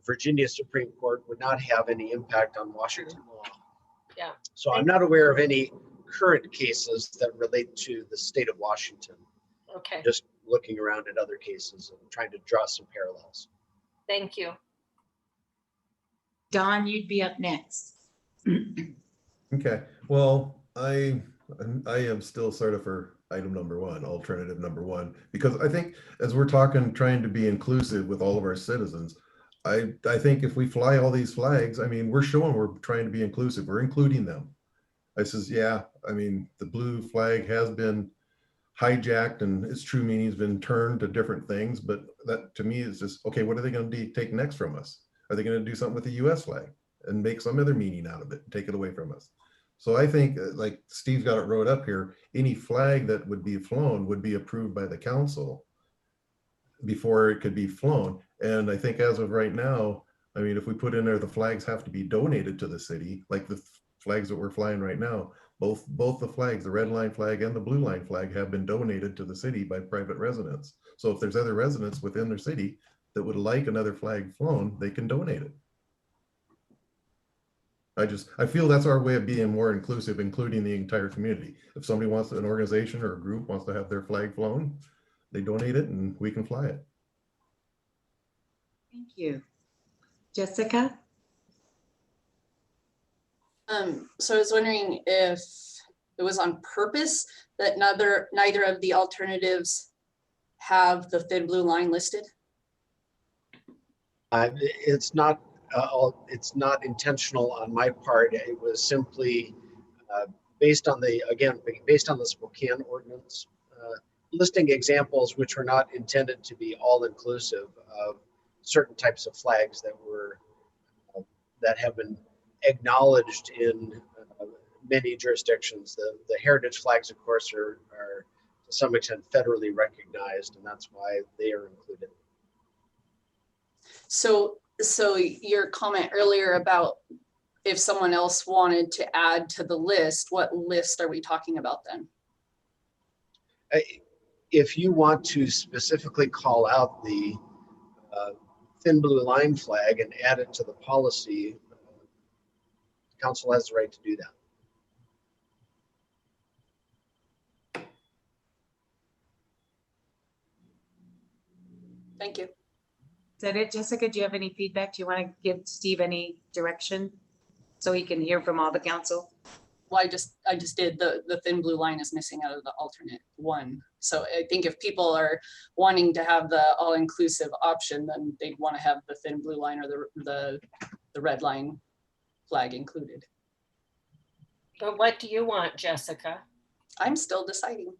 Virginia Supreme Court would not have any impact on Washington law. Yeah. So I'm not aware of any current cases that relate to the state of Washington. Okay. Just looking around at other cases and trying to draw some parallels. Thank you. Don, you'd be up next. Okay, well, I am still sort of for item number 1, alternative number 1, because I think as we're talking, trying to be inclusive with all of our citizens, I think if we fly all these flags, I mean, we're showing we're trying to be inclusive, we're including them. I says, yeah, I mean, the blue flag has been hijacked and its true meaning has been turned to different things, but that to me is just, okay, what are they going to take next from us? Are they going to do something with the US flag and make some other meaning out of it and take it away from us? So I think, like Steve's got it wrote up here, any flag that would be flown would be approved by the council before it could be flown. And I think as of right now, I mean, if we put in there, the flags have to be donated to the city, like the flags that we're flying right now, both the flags, the red line flag and the blue line flag, have been donated to the city by private residents. So if there's other residents within their city that would like another flag flown, they can donate it. I feel that's our way of being more inclusive, including the entire community. If somebody wants, an organization or a group wants to have their flag flown, they donate it and we can fly it. Thank you. Jessica? So I was wondering if it was on purpose that neither of the alternatives have the thin blue line listed? It's not intentional on my part. It was simply based on the Spokane ordinance, listing examples which were not intended to be all inclusive of certain types of flags that have been acknowledged in many jurisdictions. The heritage flags, of course, are to some extent federally recognized, and that's why they are included. So your comment earlier about if someone else wanted to add to the list, what list are we talking about then? If you want to specifically call out the thin blue line flag and add it to the policy, the council has the right to do that. Thank you. Is that it, Jessica? Do you have any feedback? Do you want to give Steve any direction so he can hear from all the council? Well, I just did the thin blue line is missing out of the alternate one. So I think if people are wanting to have the all-inclusive option, then they'd want to have the thin blue line or the red line flag included. But what do you want, Jessica? I'm still deciding.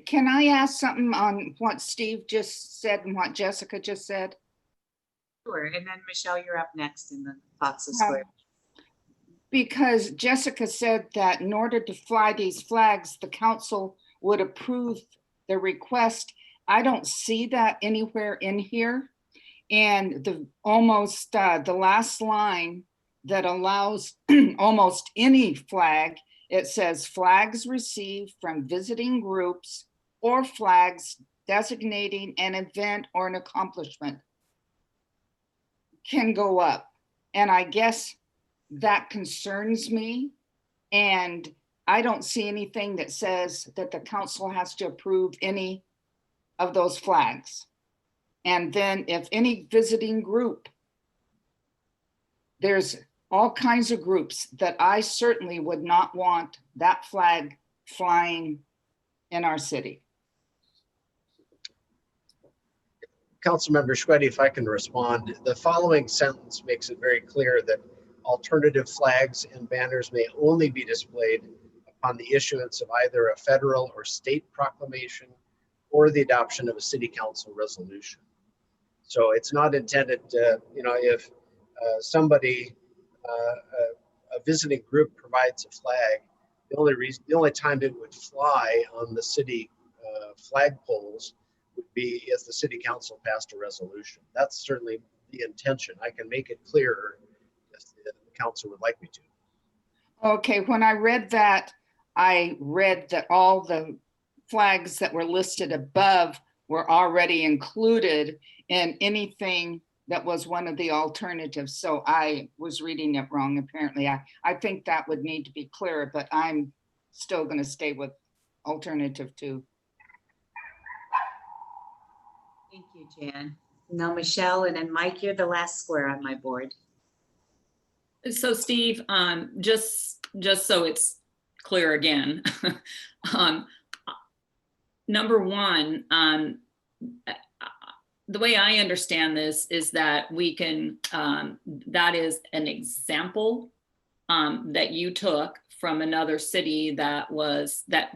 Can I ask something on what Steve just said and what Jessica just said? Sure, and then Michelle, you're up next in the Fox Square. Because Jessica said that in order to fly these flags, the council would approve the request. I don't see that anywhere in here. And the last line that allows almost any flag, it says flags received from visiting groups or flags designating an event or an accomplishment can go up. And I guess that concerns me. And I don't see anything that says that the council has to approve any of those flags. And then if any visiting group, there's all kinds of groups that I certainly would not want that flag flying in our city. Councilmember Schwedde, if I can respond, the following sentence makes it very clear that alternative flags and banners may only be displayed upon the issuance of either a federal or state proclamation or the adoption of a city council resolution. So it's not intended to, if somebody, a visiting group provides a flag, the only time it would fly on the city flagpoles would be if the city council passed a resolution. That's certainly the intention. I can make it clearer if the council would like me to. Okay, when I read that, I read that all the flags that were listed above were already included in anything that was one of the alternatives. So I was reading it wrong, apparently. I think that would need to be clearer, but I'm still going to stay with alternative 2. Thank you, Jan. Now Michelle, and then Mike, you're the last square on my board. So Steve, just so it's clear again, number one, the way I understand this is that we can, that is an example that you took from another city that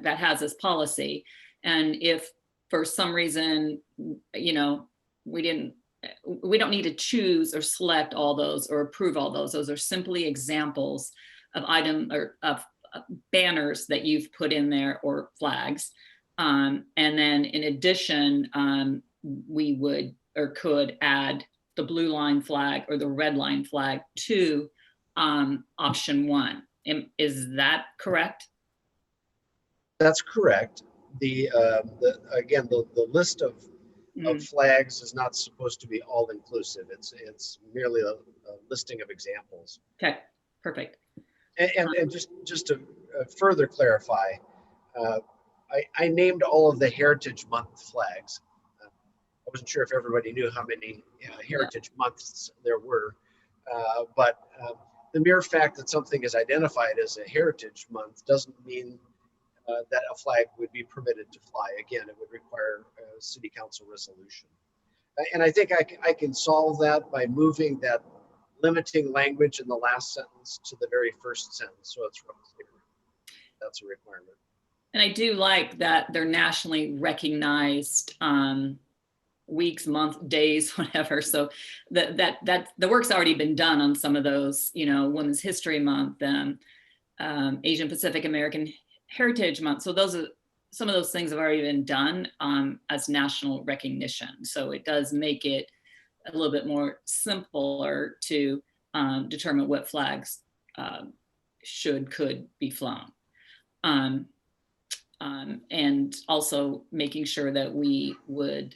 has this policy. And if for some reason, we don't need to choose or select all those or approve all those. Those are simply examples of of banners that you've put in there or flags. And then in addition, we would or could add the blue line flag or the red line flag to option 1. Is that correct? That's correct. Again, the list of flags is not supposed to be all inclusive. It's merely a listing of examples. Okay, perfect. And just to further clarify, I named all of the Heritage Month flags. I wasn't sure if everybody knew how many Heritage Months there were, but the mere fact that something is identified as a Heritage Month doesn't mean that a flag would be permitted to fly. Again, it would require a city council resolution. And I think I can solve that by moving that limiting language in the last sentence to the very first sentence, so it's real clear. That's a requirement. And I do like that they're nationally recognized weeks, months, days, whatever. So that the work's already been done on some of those, you know, Women's History Month and Asian Pacific American Heritage Month. So those are some of those things have already been done as national recognition. So it does make it a little bit more simpler to determine what flags could be flown. And also making sure that we would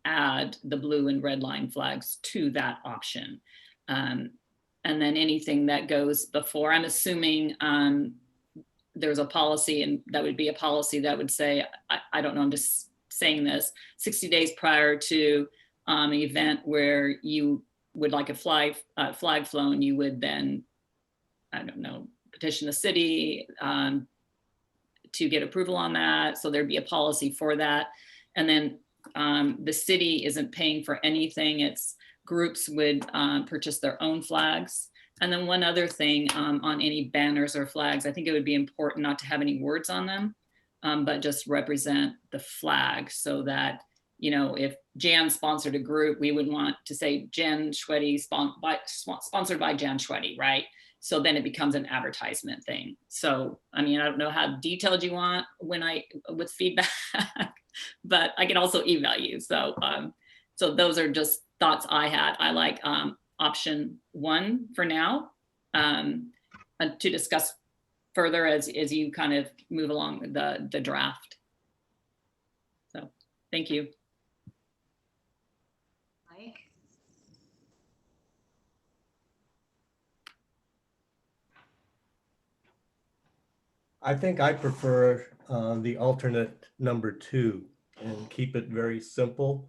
add the blue and red line flags to that option. And then anything that goes before, I'm assuming there's a policy, and that would be a policy that would say, I don't know, I'm just saying this, 60 days prior to an event where you would like a flag flown, you would then, I don't know, petition the city to get approval on that. So there'd be a policy for that. And then the city isn't paying for anything. It's groups would purchase their own flags. And then one other thing on any banners or flags, I think it would be important not to have any words on them, but just represent the flag, so that, you know, if Jan sponsored a group, we wouldn't want to say Jan Schweddy sponsored by Jan Schweddy, right? So then it becomes an advertisement thing. So, I mean, I don't know how detailed you want with feedback, but I can also email you. So, so those are just thoughts I had. I like option 1 for now, to discuss further as you kind of move along the draft. So, thank you. Mike? I think I prefer the alternate number 2 and keep it very simple.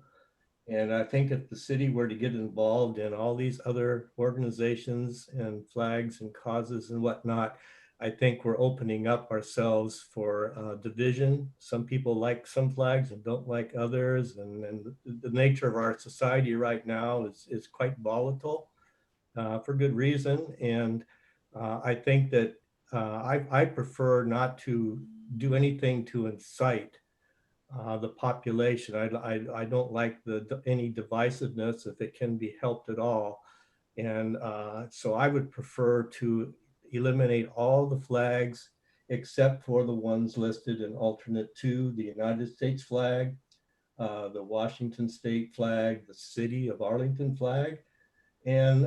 And I think if the city were to get involved in all these other organizations and flags and causes and whatnot, I think we're opening up ourselves for division. Some people like some flags and don't like others. And the nature of our society right now is quite volatile for good reason. And I think that I prefer not to do anything to incite the population. I don't like any divisiveness if it can be helped at all. And so I would prefer to eliminate all the flags except for the ones listed in alternate 2, the United States flag, the Washington state flag, the city of Arlington flag, and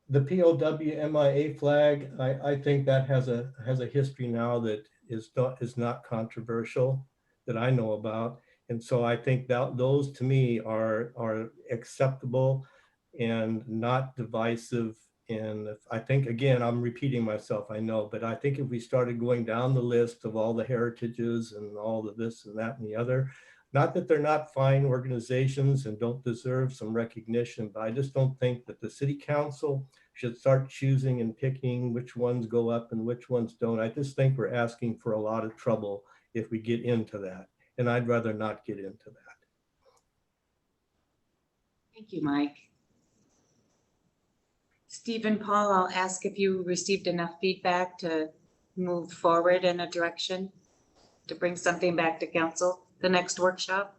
the POW-MIA flag. I think that has a history now that is not controversial that I know about. And so I think that those to me are acceptable and not divisive. And I think, again, I'm repeating myself, I know, but I think if we started going down the list of all the heritages and all the this and that and the other, not that they're not fine organizations and don't deserve some recognition, but I just don't think that the city council should start choosing and picking which ones go up and which ones don't. I just think we're asking for a lot of trouble if we get into that. And I'd rather not get into that. Thank you, Mike. Stephen, Paul, I'll ask if you received enough feedback to move forward in a direction to bring something back to council, the next workshop.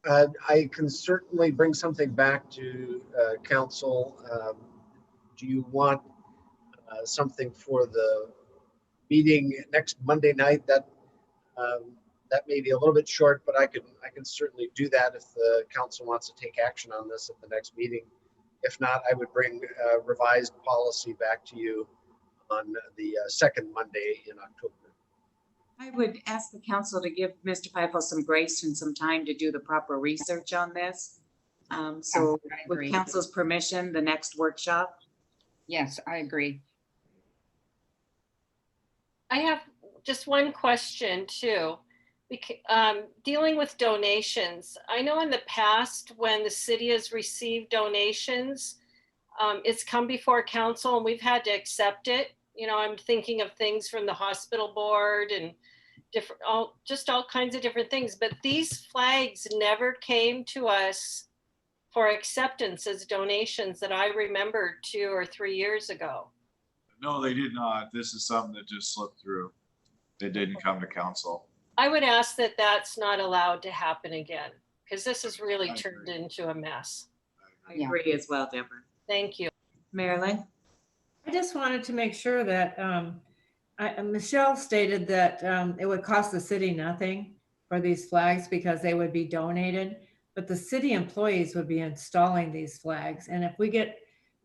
I can certainly bring something back to council. Do you want something for the meeting next Monday night. That may be a little bit short, but I can certainly do that if the council wants to take action on this at the next meeting. If not, I would bring revised policy back to you on the second Monday in October. I would ask the council to give Mr. Pipel some grace and some time to do the proper research on this. So I with agree. council's permission, the next workshop. Yes, I agree. I have just one question too. Dealing with donations, I know in the past when the city has received donations, it's come before council and we've had to accept it. You know, I'm thinking of things from the hospital board and all kinds of different things, but these flags never came to us for acceptance as donations that I remember 2 or 3 years ago. No, they did not. This is something that just slipped through. It didn't come to council. I would ask that that's not allowed to happen again, because this has really I turned agree. into a mess. I Yeah. agree as well, Deborah. Thank you. Marilyn? I just wanted to make sure that Michelle stated that it would cost the city nothing for these flags because they would be donated, but the city employees would be installing these flags. And if we get,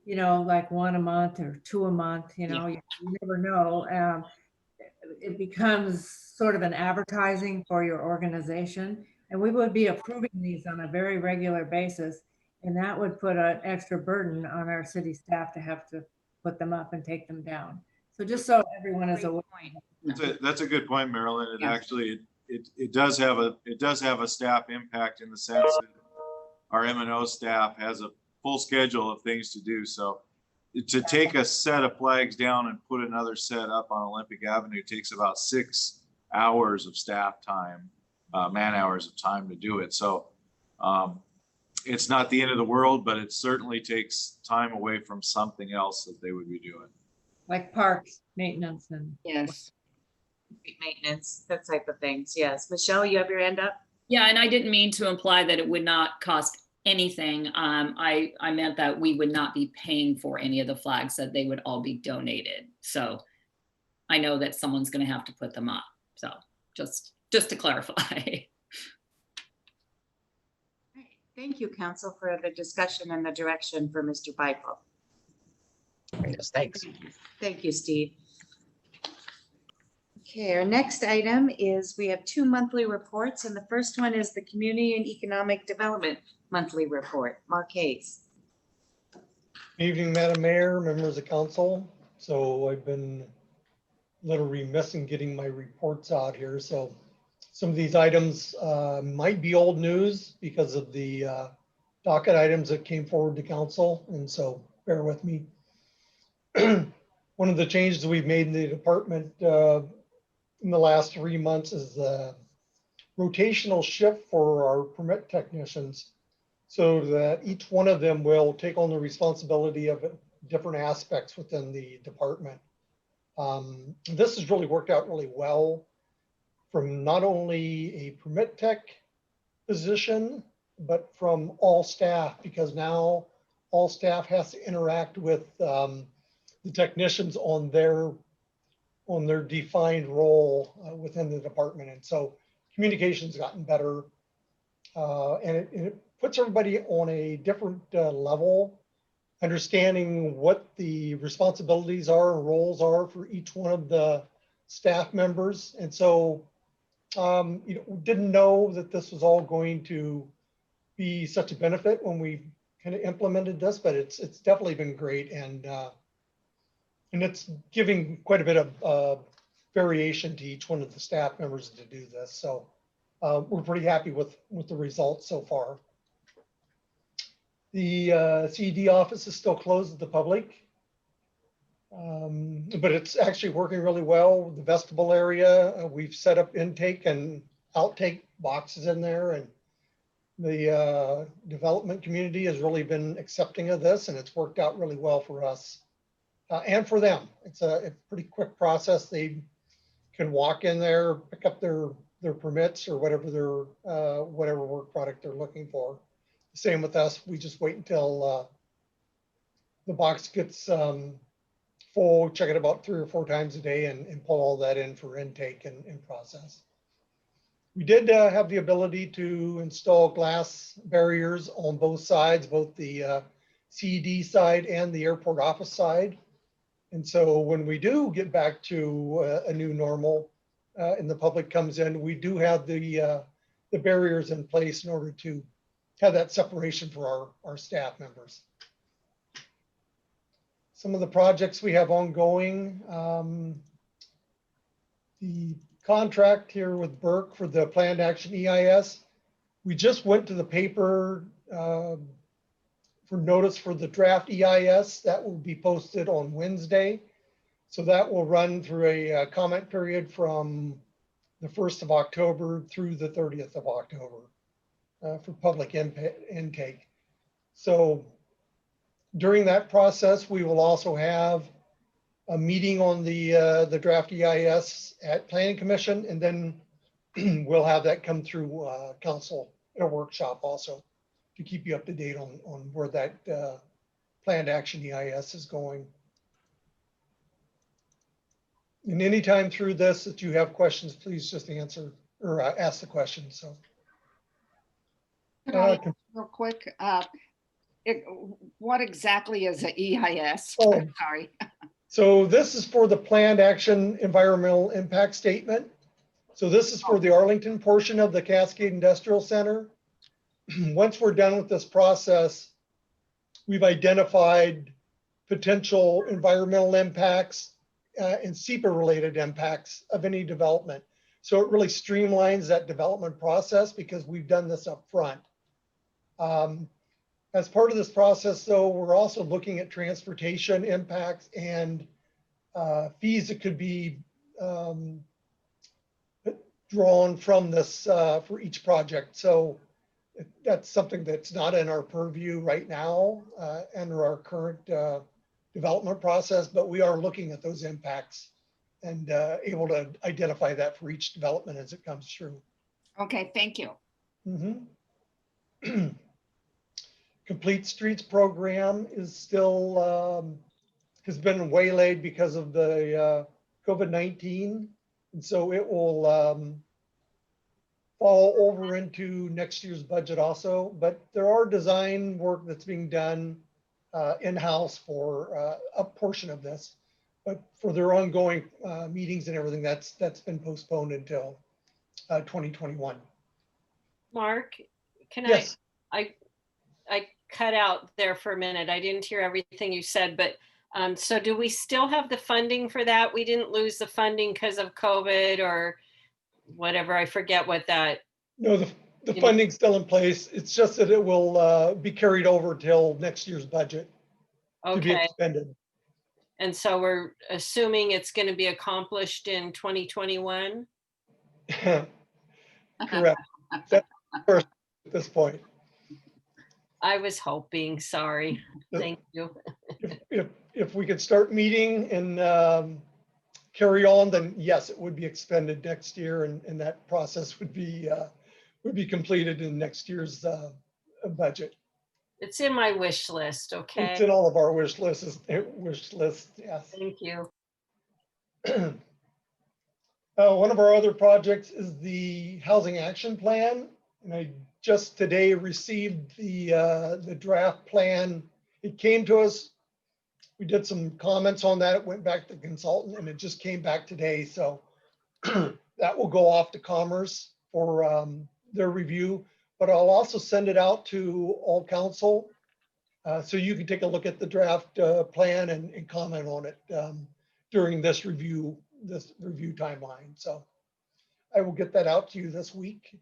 you know, like 1 a month or 2 a month, you know, you never know. It becomes sort of an advertising for your organization. And we would be approving these on a very regular basis. And that would put an extra burden on our city staff to have to put them up and take them down. So just so everyone is aware. That's a good point, Marilyn. It Yeah. actually, it does have a staff impact in the sense that our M&O staff has a full schedule of things to do. So to take a set of flags down and put another set up on Olympic Avenue takes about 6 hours of staff time, man hours of time to do it. So it's not the end of the world, but it certainly takes time away from something else that they would be doing. Like parks maintenance and. Yes. Maintenance, that type of things. Yes. Michelle, you have your hand up? Yeah, and I didn't mean to imply that it would not cost anything. I meant that we would not be paying for any of the flags, that they would all be donated. So I know that someone's going to have to put them up. So just to clarify. Thank you, council, for the discussion and the direction for Mr. Pipel. Yes, thanks. Thank you, Steve. Okay, our next item is we have 2 monthly reports, and the first one is the Community and Economic Development Monthly Report. Mark Hayes. Evening, Madam Mayor, members of council. So I've been a little remiss in getting my reports out here. So some of these items might be old news because of the docket items that came forward to council. And so bear with me. One of the changes we've made in the department in the last 3 months is the rotational shift for our permit technicians, so that each one of them will take on the responsibility of different aspects within the department. This has really worked out really well from not only a permit tech position, but from all staff, because now all staff has to interact with the technicians on their defined role within the department. And so communication's gotten better, and it puts everybody on a different level, understanding what the responsibilities are and roles are for each one of the staff members. And so, didn't know that this was all going to be such a benefit when we kind of implemented this, but it's definitely been great. And it's giving quite a bit of variation to each one of the staff members to do this. So we're pretty happy with the results so far. The CED office is still closed to the public, but it's actually working really well. The vestibule area, we've set up intake and outtake boxes in there, and the development community has really been accepting of this, and it's worked out really well for us and for them. It's a pretty quick process. They can walk in there, pick up their permits or whatever whatever work product they're looking for. Same with us. We just wait until the box gets full, check it about 3 or 4 times a day and pull all that in for intake and process. We did have the ability to install glass barriers on both sides, both the CED side and the airport office side. And so when we do get back to a new normal and the public comes in, we do have the barriers in place in order to have that separation for our staff members. Some of the projects we have ongoing, the contract here with Burke for the planned action EIS. We just went to the paper for notice for the draft EIS that will be posted on Wednesday. So that will run through a comment period from the 1st of October through the 30th of October for public intake. So during that process, we will also have a meeting on the draft EIS at Planning Commission, and then we'll have that come through council at a workshop also to keep you up to date on where that planned action EIS is going. And anytime through this that you have questions, please just answer or ask the question. So, Real quick, what exactly is an EIS? Oh. I'm sorry. So this is for the planned action environmental impact statement. So this is for the Arlington portion of the Cascade Industrial Center. Once we're done with this process, we've identified potential environmental impacts and SEPA related impacts of any development. So it really streamlines that development process because we've done this up front. As part of this process though, we're also looking at transportation impacts and fees that could be drawn from this for each project. So that's something that's not in our purview right now under our current development process, but we are looking at those impacts and able to identify that for each development as it comes through. Okay, thank you. Mm-hmm. Complete Streets program is still, has been waylaid because of the COVID-19. And so it will fall over into next year's budget also, but there are design work that's being done in-house for a portion of this, but for their ongoing meetings and everything, that's been postponed until 2021. Mark, can Yes. I cut out there for a minute. I didn't hear everything you said, but so do we still have the funding for that? We didn't lose the funding because of COVID or whatever. I forget what that. No, the funding's still in place. It's just that it will be carried over till next year's budget to be Okay. expended. And so we're assuming it's going to be accomplished in 2021? Correct. That's first at this point. I was hoping, sorry. Thank you. If we could start meeting and carry on, then yes, it would be expended next year, and that process would be completed in next year's budget. It's in my wish list, okay? It's in all of our wish lists, yes. Thank you. One of our other projects is the Housing Action Plan, and I just today received the draft plan. It came to us. We did some comments on that. It went back to the consultant, and it just came back today. So that will go off to Commerce for their review. But I'll also send it out to all council so you can take a look at the draft plan and comment on it during this review timeline. So I will get that out to you this week.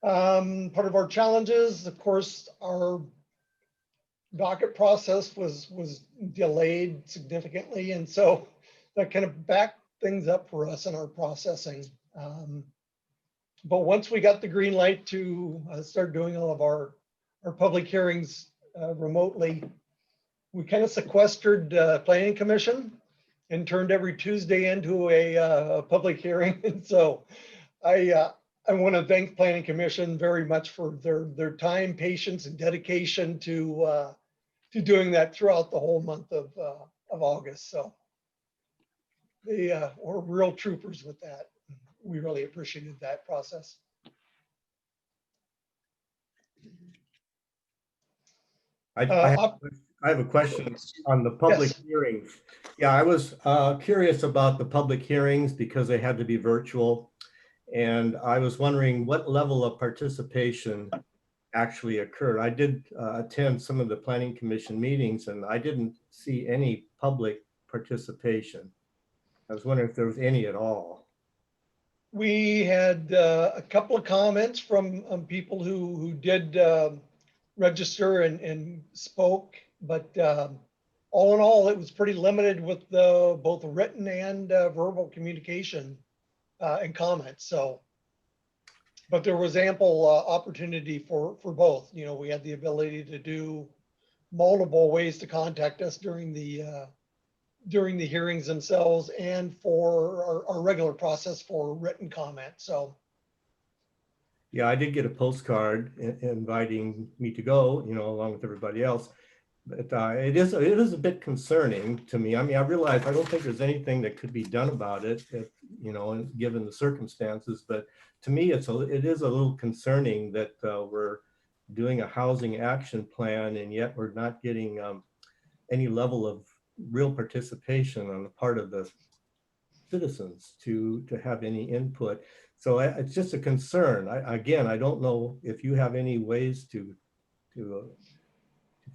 Part of our challenges, of course, our docket process was delayed significantly, and so that kind of backed things up for us in our processing. But once we got the green light to start doing all of our public hearings remotely, we kind of sequestered Planning Commission and turned every Tuesday into a public hearing. And so I I want to thank Planning Commission very much for their time, patience, and dedication to doing that throughout the whole month of August. So they were real troopers with that. We really appreciated that process. I have a question on the public Yes. hearings. Yeah, I was curious about the public hearings because they had to be virtual. And I was wondering what level of participation actually occurred. I did attend some of the Planning Commission meetings and I didn't see any public participation. I was wondering if there was any at all. We had a couple of comments from people who did register and spoke, but all in all, it was pretty limited with both written and verbal communication and comments. So, but there was ample opportunity for both. You know, we had the ability to do multiple ways to contact us during the hearings themselves and for our regular process for written comment. So Yeah, I did get a postcard inviting me to go, you know, along with everybody else. But it is a bit concerning to me. I mean, I realize I don't think there's anything that could be done about it, you know, given the circumstances. But to me, it is a little concerning that we're doing a housing action plan and yet we're not getting any level of real participation on the part of the citizens to have any input. So it's just a concern. Again, I don't know if you have any ways to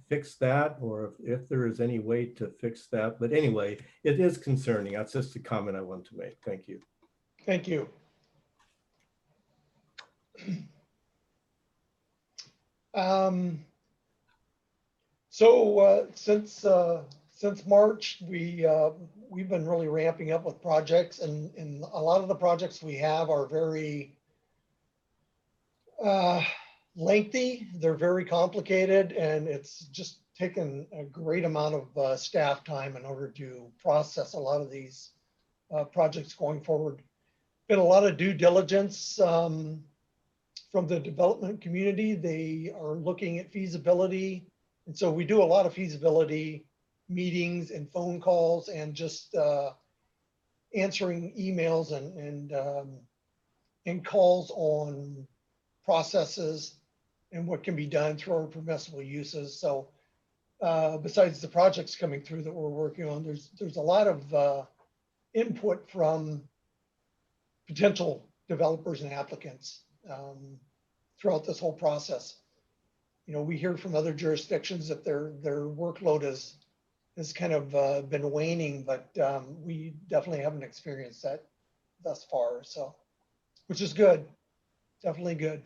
fix that or if there is any way to fix that. But anyway, it is concerning. That's just a comment I want to make. Thank you. thank you. So since March, we've been really ramping up with projects, and a lot of the projects we have are very lengthy. They're very complicated, and it's just taken a great amount of staff time in order to process a lot of these projects going forward. Been a lot of due diligence from the development community. They are looking at feasibility. And so we do a lot of feasibility meetings and phone calls and just answering emails and calls on processes and what can be done through our permissible uses. So besides the projects coming through that we're working on, there's a lot of input from potential developers and applicants throughout this whole process. You know, we hear from other jurisdictions that their workload has kind of been waning, but we definitely haven't experienced that thus far. So, which is good, definitely good.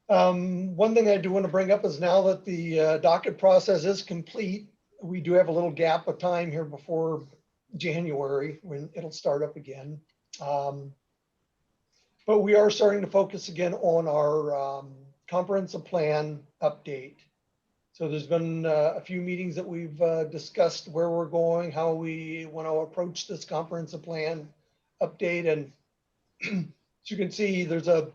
One thing I do want to bring up is now that the docket process is complete, we do have a little gap of time here before January when it'll start up again. But we are starting to focus again on our comprehensive plan update. So there's been a few meetings that we've discussed where we're going, how we want to approach this comprehensive plan update. And as you can see, there's a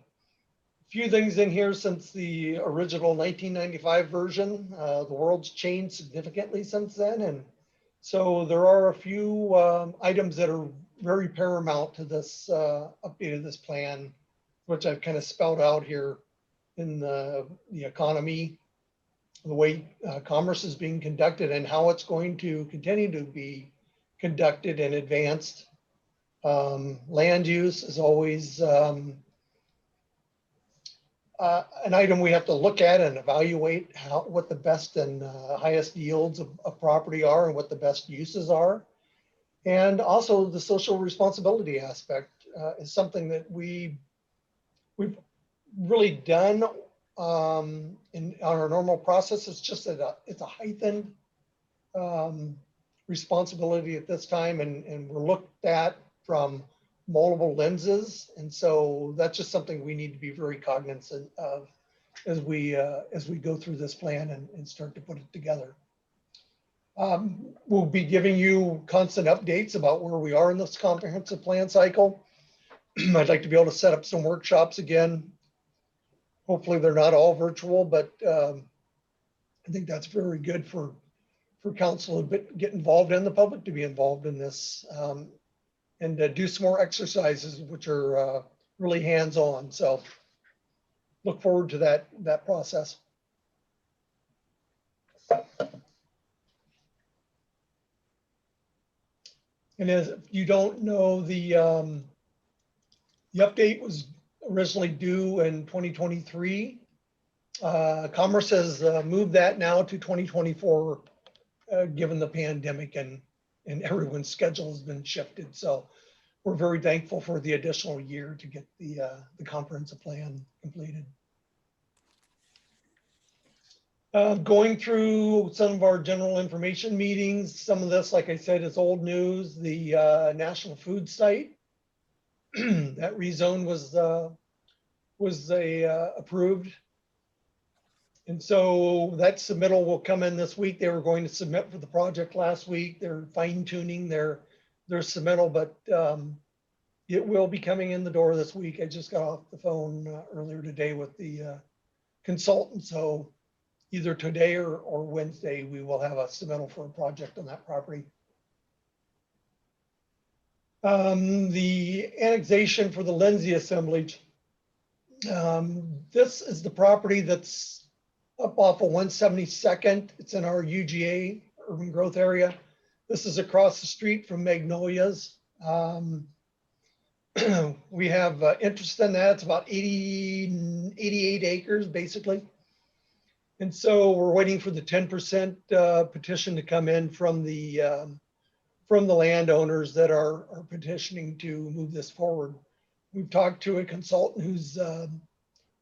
few things in here since the original 1995 version. The world's changed significantly since then. And so there are a few items that are very paramount to this update of this plan, which I've kind of spelled out here in the economy, the way commerce is being conducted and how it's going to continue to be conducted and advanced. Land use is always an item we have to look at and evaluate what the best and highest yields of property are and what the best uses are. And also the social responsibility aspect is something that we've really done on our normal process. It's just that it's a heightened responsibility at this time, and we're looked at from multiple lenses. And so that's just something we need to be very cognizant of as we go through this plan and start to put it together. We'll be giving you constant updates about where we are in this comprehensive plan cycle. I'd like to be able to set up some workshops again. Hopefully they're not all virtual, but I think that's very good for council to get involved in, the public to be involved in this, and do some more exercises, which are really hands-on. So look forward to that process. And as you don't know, the update was originally due in 2023. Commerce has moved that now to 2024, given the pandemic and everyone's schedule has been shifted. So we're very thankful for the additional year to get the comprehensive plan completed. Going through some of our general information meetings, some of this, like I said, is old news. The National Food Site, that rezone was approved. And so that submittal will come in this week. They were going to submit for the project last week. They're fine tuning their submittal, but it will be coming in the door this week. I just got off the phone earlier today with the consultant. So either today or Wednesday, we will have a submittal for a project on that property. The annexation for the Lindsay assemblage. This is the property that's up off of 172nd. It's in our UGA, urban growth area. This is across the street from Magnolia's. We have interest in that. It's about 88 acres, basically. And so we're waiting for the 10% petition to come in from the landowners that are petitioning to move this forward. We've talked to a consultant who's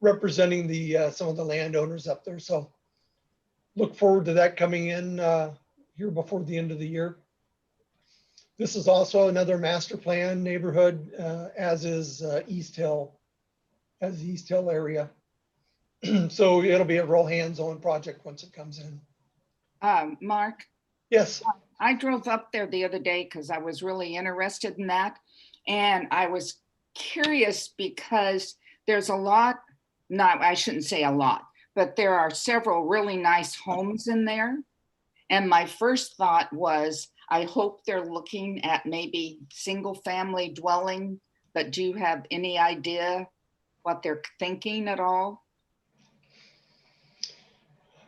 representing some of the landowners up there. So look forward to that coming in here before the end of the year. This is also another master plan neighborhood, as is East Hill, as the East Hill area. So it'll be a real hands-on project once it comes in. Mark? Yes. I drove up there the other day because I was really interested in that. And I was curious because there's a lot, I shouldn't say a lot, but there are several really nice homes in there. And my first thought was, I hope they're looking at maybe single family dwelling, but do you have any idea what they're thinking at all?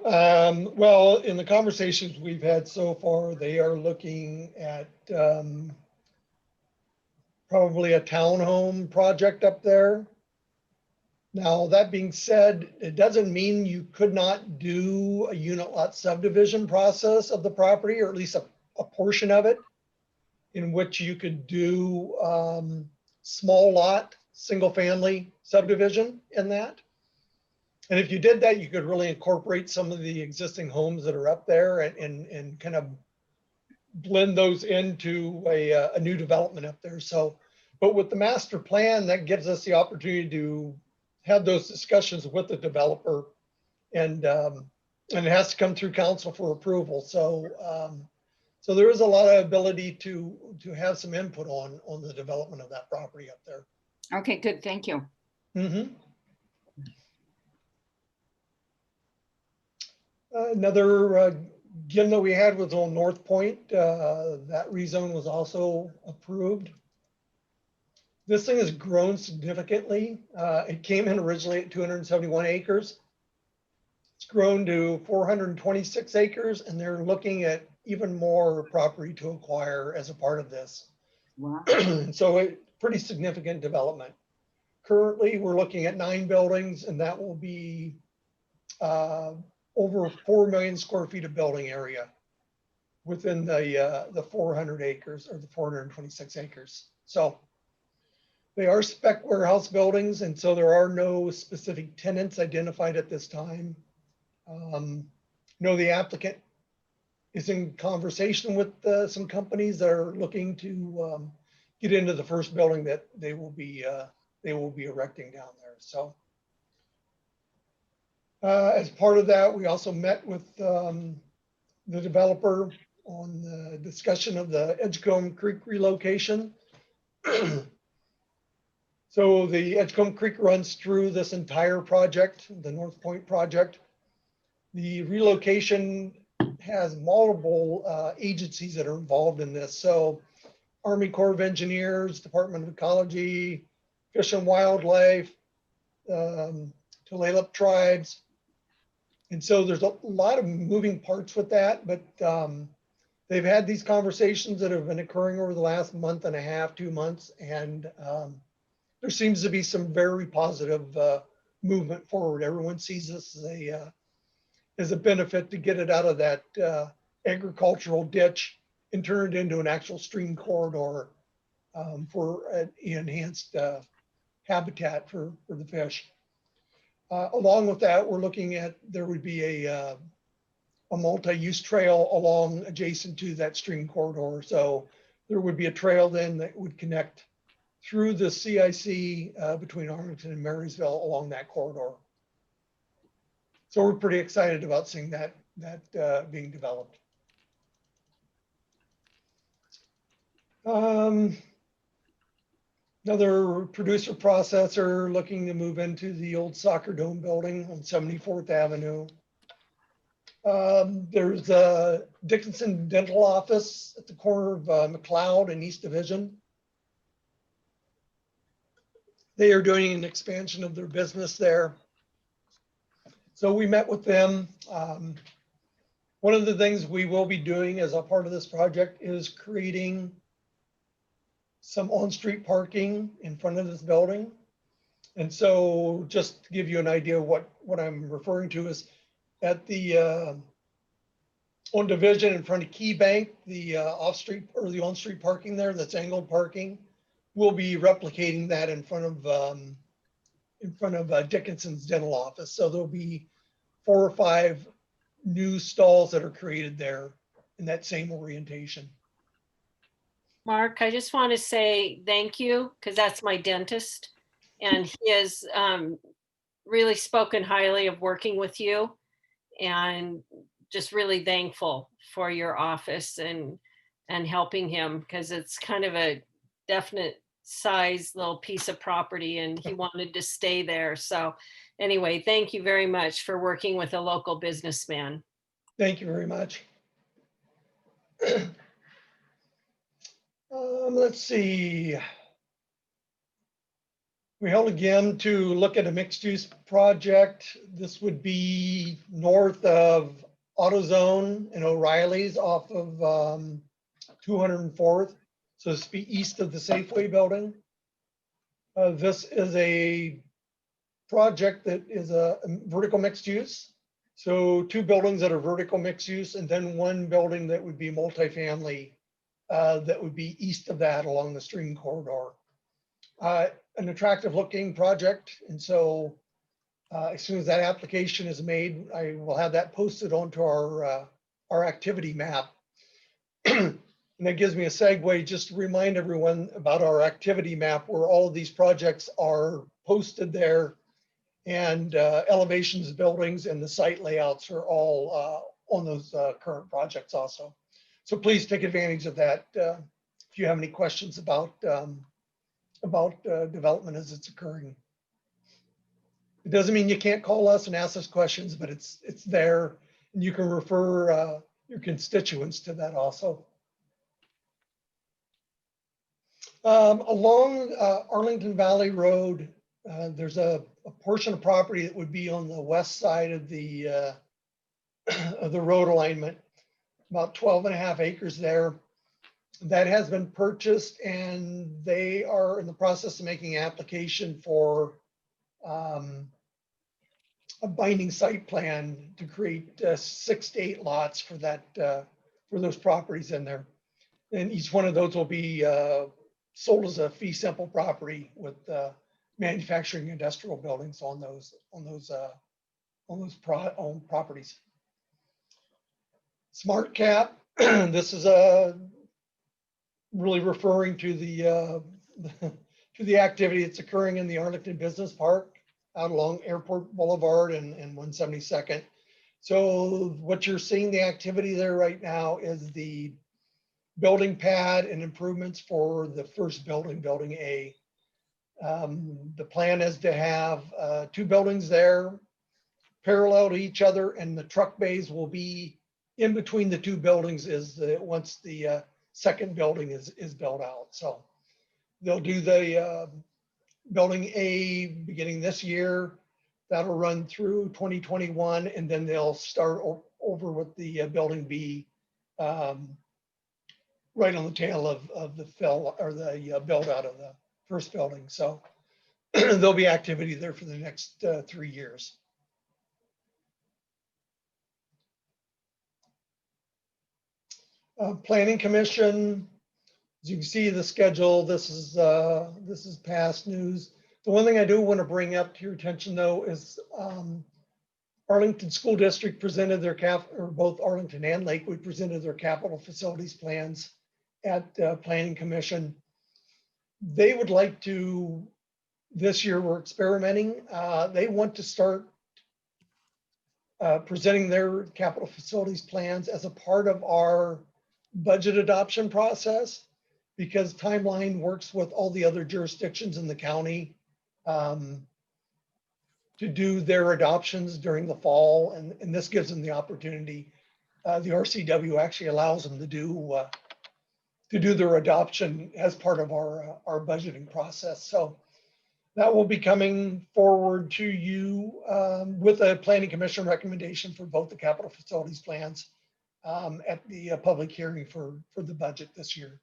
Well, in the conversations we've had so far, they are looking at probably a townhome project up there. Now, that being said, it doesn't mean you could not do a unit lot subdivision process of the property, or at least a portion of it, in which you could do small lot, single family subdivision in that. And if you did that, you could really incorporate some of the existing homes that are up there and kind of blend those into a new development up there. So, but with the master plan, that gives us the opportunity to have those discussions with the developer, and it has to come through council for approval. So, so there is a lot of ability to have some input on the development of that property up there. Okay, good. Thank you. Mm-hmm. Another GIM that we had was on North Point. That rezone was also approved. This thing has grown significantly. It came in originally at 271 acres. It's grown to 426 acres, and they're looking at even more property to acquire as a part of this. Wow. So a pretty significant development. Currently, we're looking at 9 buildings, and that will be over 4 million square feet of building area within the 400 acres or the 426 acres. So they are spec warehouse buildings, and so there are no specific tenants identified at this time. No, the applicant is in conversation with some companies that are looking to get into the first building that they will be erecting down there. So as part of that, we also met with the developer on the discussion of the Edgecombe Creek relocation. So the Edgecombe Creek runs through this entire project, the North Point project. The relocation has multiple agencies that are involved in this. So Army Corps of Engineers, Department of Ecology, Fish and Wildlife, Tulalip tribes. And so there's a lot of moving parts with that, but they've had these conversations that have been occurring over the last month and a half, 2 months, and there seems to be some very positive movement forward. Everyone sees this as a benefit to get it out of that agricultural ditch and turn it into an actual stream corridor for an enhanced habitat for the fish. Along with that, we're looking at, there would be a multi-use trail along adjacent to that stream corridor. So there would be a trail then that would connect through the CIC between Arlington and Marysville along that corridor. So we're pretty excited about seeing that being developed. Another producer processor looking to move into the old Soccer Dome building on 74th Avenue. There's a Dickinson Dental Office at the corner of McLeod and East Division. They are doing an expansion of their business there. So we met with them. One of the things we will be doing as a part of this project is creating some on-street parking in front of this building. And so just to give you an idea of what I'm referring to is at the on Division in front of Key Bank, the off-street or the on-street parking there, that's angled parking. We'll be replicating that in front of Dickinson's dental office. So there'll be 4 or 5 new stalls that are created there in that same orientation. Mark, I just want to say thank you because that's my dentist. And he has really spoken highly of working with you, and just really thankful for your office and helping him, because it's kind of a definite size little piece of property and he wanted to stay there. So anyway, thank you very much for working with a local businessman. Thank you very much. Let's see. We held again to look at a mixed use project. This would be north of AutoZone and O'Reilly's off of 204th. So this would be east of the Safeway building. This is a project that is a vertical mixed use. So 2 buildings that are vertical mixed use, and then 1 building that would be multifamily that would be east of that along the stream corridor. An attractive looking project. And so as soon as that application is made, I will have that posted onto our activity map. And that gives me a segue just to remind everyone about our activity map, where all of these projects are posted there, and elevations of buildings and the site layouts are all on those current projects also. So please take advantage of that if you have any questions about development as it's occurring. It doesn't mean you can't call us and ask us questions, but it's there, and you can refer your constituents to that also. Along Arlington Valley Road, there's a portion of property that would be on the west side of the road alignment, about 12.5 acres there. That has been purchased, and they are in the process of making application for a binding site plan to create 6 to 8 lots for that for those properties in there. And each one of those will be sold as a fee simple property with manufacturing industrial buildings on those properties. Smart Cap, this is really referring to the activity that's occurring in the Arlington Business Park out along Airport Boulevard and 172nd. So what you're seeing, the activity there right now is the building pad and improvements for the first building, Building A. The plan is to have 2 buildings there parallel to each other, and the truck bays will be in between the 2 buildings once the second building is built out. So they'll do the building A beginning this year. That'll run through 2021, and then they'll start over with the building B right on the tail of the fill or the build out of the first building. So there'll be activity there for the next 3 years. Planning Commission, as you can see the schedule, this is past news. The one thing I do want to bring up to your attention though is Arlington School District presented their both Arlington and Lakewood presented their capital facilities plans at Planning Commission. They would like to, this year we're experimenting, they want to start presenting their capital facilities plans as a part of our budget adoption process, because Timeline works with all the other jurisdictions in the county to do their adoptions during the fall. And this gives them the opportunity. The RCW actually allows them to do their adoption as part of our budgeting process. So that will be coming forward to you with a Planning Commission recommendation for both the capital facilities plans at the public hearing for the budget this year.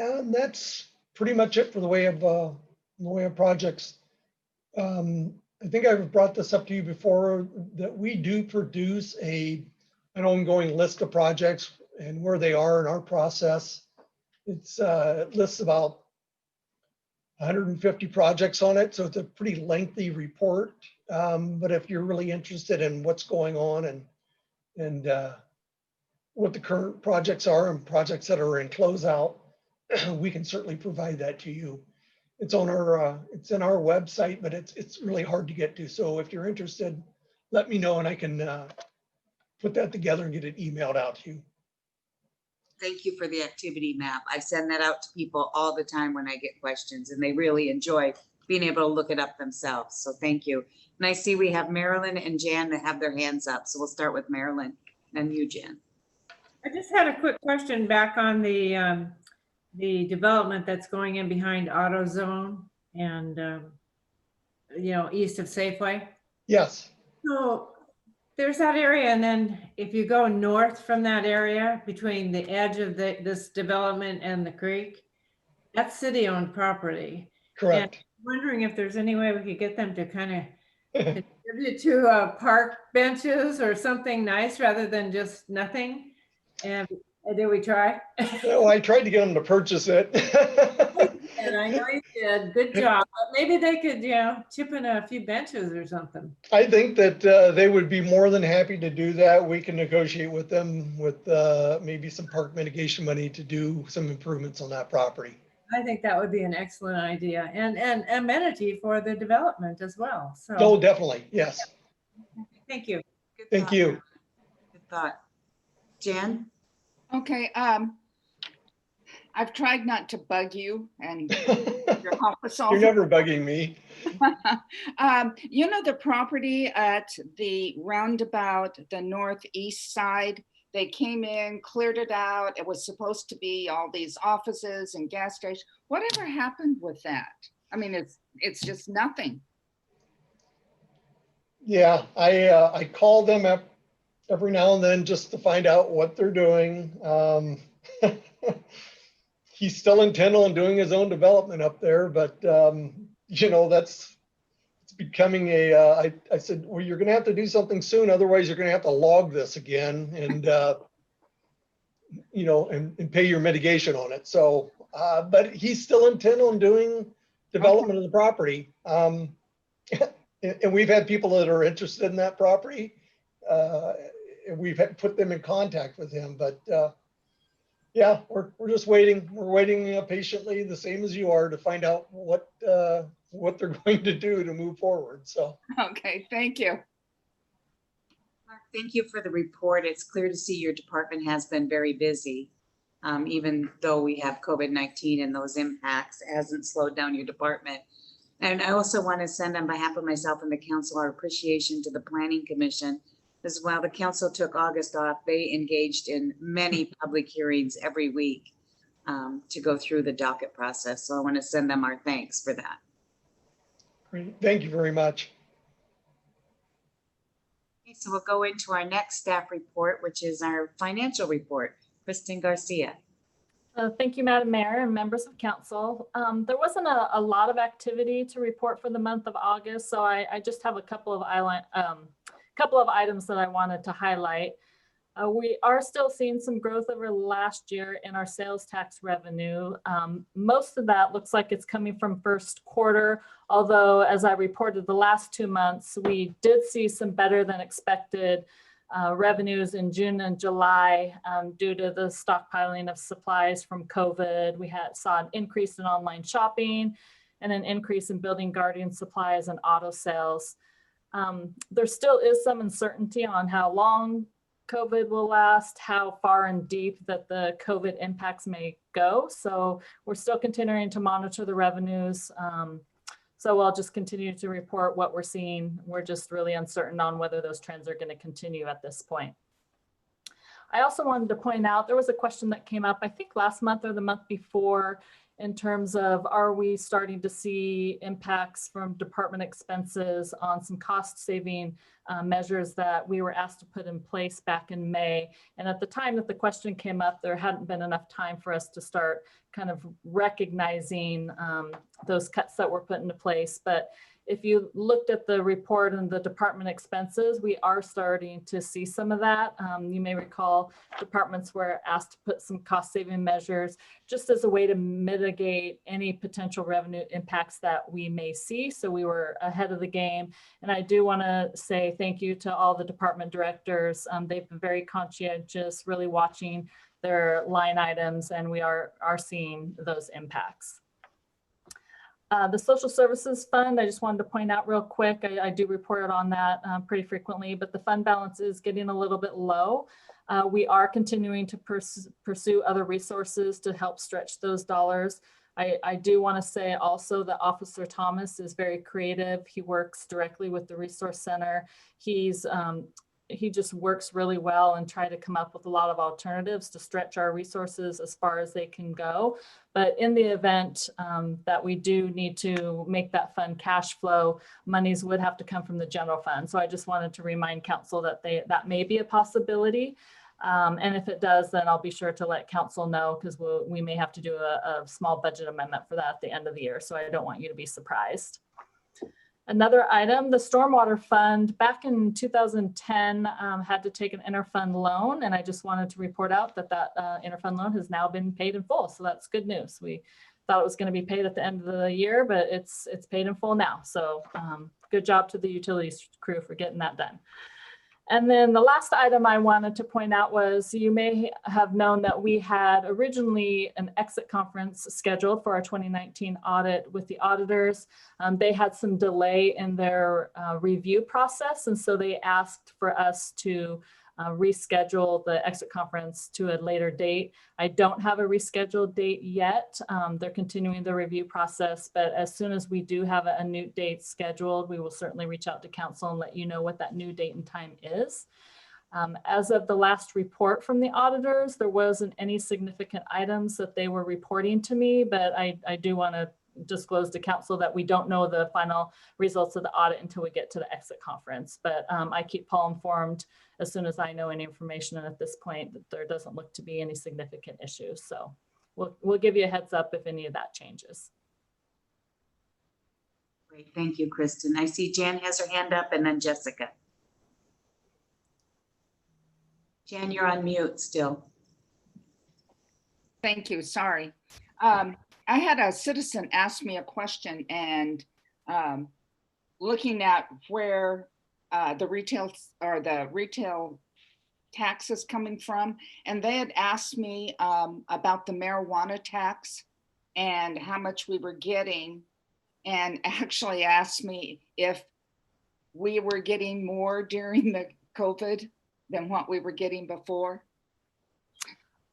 And that's pretty much it for the way of projects. I think I've brought this up to you before that we do produce an ongoing list of projects and where they are in our process. It lists about 150 projects on it, so it's a pretty lengthy report. But if you're really interested in what's going on and what the current projects are and projects that are in closeout, we can certainly provide that to you. It's on it's in our website, but it's really hard to get to. So if you're interested, let me know and I can put that together and get it emailed out to you. Thank you for the activity map. I send that out to people all the time when I get questions, and they really enjoy being able to look it up themselves. So thank you. And I see we have Marilyn and Jan that have their hands up. So we'll start with Marilyn and you, Jan. I just had a quick question back on the development that's going in behind AutoZone and east of Safeway. Yes. So there's that area, and then if you go north from that area between the edge of this development and the creek, that's city-owned property. Correct. And I'm wondering if there's any way we could get them to kind of contribute to park benches or something nice rather than just nothing. And did we try? Well, I tried to get them to purchase it. And I know you did. Good job. But maybe they could, chip in a few benches or something. I think that they would be more than happy to do that. We can negotiate with them with maybe some park mitigation money to do some improvements on that property. I think that would be an excellent idea and amenity for the development as well. So. Oh, definitely. Yes. Thank you. Good Thank thought, you. Marilyn. Good thought. Jan? Okay, I've tried not to bug you and your office. You're never bugging me. The property at the roundabout, the northeast side, they came in, cleared it out. It was supposed to be all these offices and gas stations. Whatever happened with that? I mean, it's just nothing. Yeah, I call them up every now and then just to find out what they're doing. He's still intent on doing his own development up there, but it's becoming I said, well, you're gonna have to do something soon, otherwise you're gonna have to log this again and and pay your mitigation on it. So but he's still intent on doing development of the property. And we've had people that are interested in that property. And we've put them in contact with him, but yeah, we're just waiting. We're waiting patiently, the same as you are, to find out what they're going to do to move forward. So Okay, thank you. Mark, thank you for the report. It's clear to see your department has been very busy. Even though we have COVID-19 and those impacts, it hasn't slowed down your department. And I also want to send on behalf of myself and the council our appreciation to the Planning Commission. As while the council took August off, they engaged in many public hearings every week to go through the docket process. So I want to send them our thanks for that. Great. Thank you very much. Okay, so we'll go into our next staff report, which is our financial report. Kristen Garcia. Thank you, Madam Mayor and members of council. There wasn't a lot of activity to report for the month of August, so I just have a couple of items that I wanted to highlight. We are still seeing some growth over last year in our sales tax revenue. Most of that looks like it's coming from first quarter, although as I reported the last 2 months, we did see some better than expected revenues in June and July due to the stockpiling of supplies from COVID. We saw an increase in online shopping and an increase in building guardian supplies and auto sales. There still is some uncertainty on how long COVID will last, how far and deep that the COVID impacts may go. So we're still continuing to monitor the revenues. So I'll just continue to report what we're seeing. We're just really uncertain on whether those trends are going to continue at this point. I also wanted to point out, there was a question that came up, I think last month or the month before, in terms of, are we starting to see impacts from department expenses on some cost saving measures that we were asked to put in place back in May. And at the time that the question came up, there hadn't been enough time for us to start kind of recognizing those cuts that were put into place. But if you looked at the report and the department expenses, we are starting to see some of that. You may recall departments were asked to put some cost saving measures just as a way to mitigate any potential revenue impacts that we may see. So we were ahead of the game. And I do want to say thank you to all the department directors. They've been very conscientious, really watching their line items, and we are seeing those impacts. The Social Services Fund, I just wanted to point out real quick, I do report on that pretty frequently, but the fund balance is getting a little bit low. We are continuing to pursue other resources to help stretch those dollars. I do want to say also that Officer Thomas is very creative. He works directly with the Resource Center. He just works really well and try to come up with a lot of alternatives to stretch our resources as far as they can go. But in the event that we do need to make that fund cash flow, monies would have to come from the general fund. So I just wanted to remind council that that may be a possibility. And if it does, then I'll be sure to let council know, because we may have to do a small budget amendment for that at the end of the year. So I don't want you to be surprised. Another item, the Stormwater Fund back in 2010 had to take an interfund loan, and I just wanted to report out that interfund loan has now been paid in full. So that's good news. We thought it was going to be paid at the end of the year, but it's paid in full now. So good job to the utilities crew for getting that done. And then the last item I wanted to point out was, you may have known that we had originally an exit conference scheduled for our 2019 audit with the auditors. They had some delay in their review process, and so they asked for us to reschedule the exit conference to a later date. I don't have a rescheduled date yet. They're continuing the review process, but as soon as we do have a new date scheduled, we will certainly reach out to council and let you know what that new date and time is. As of the last report from the auditors, there wasn't any significant items that they were reporting to me, but I do want to disclose to council that we don't know the final results of the audit until we get to the exit conference. But I keep Paul informed as soon as I know any information, and at this point that there doesn't look to be any significant issues. So we'll give you a heads up if any of that changes. Great, thank you, Kristen. I see Jan has her hand up, and then Jessica. Jan, you're on mute still. Thank you, sorry. I had a citizen ask me a question, and looking at where the retail tax is coming from, and they had asked me about the marijuana tax and how much we were getting, and actually asked me if we were getting more during the COVID than what we were getting before?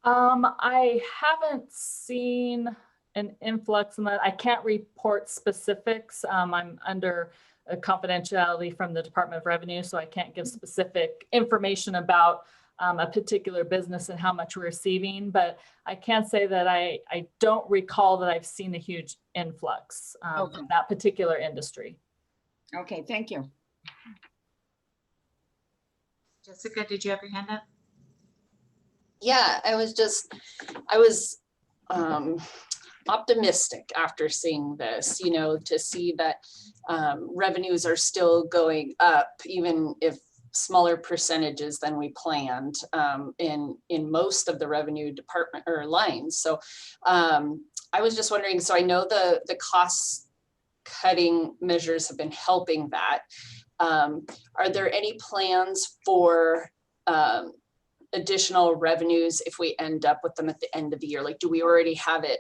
I haven't seen an influx in that. I can't report specifics. I'm under a confidentiality from the Department of Revenue, so I can't give specific information about a particular business and how much we're receiving. But I can say that I don't recall that I've seen a huge influx from that particular industry. Okay, thank you. Jessica, did you have your hand up? Yeah, I was optimistic after seeing this, you know, to see that revenues are still going up, even if smaller percentages than we planned in most of the revenue department or lines. So I was just wondering, so I know the cost cutting measures have been helping that. Are there any plans for additional revenues if we end up with them at the end of the year? Like, do we already have it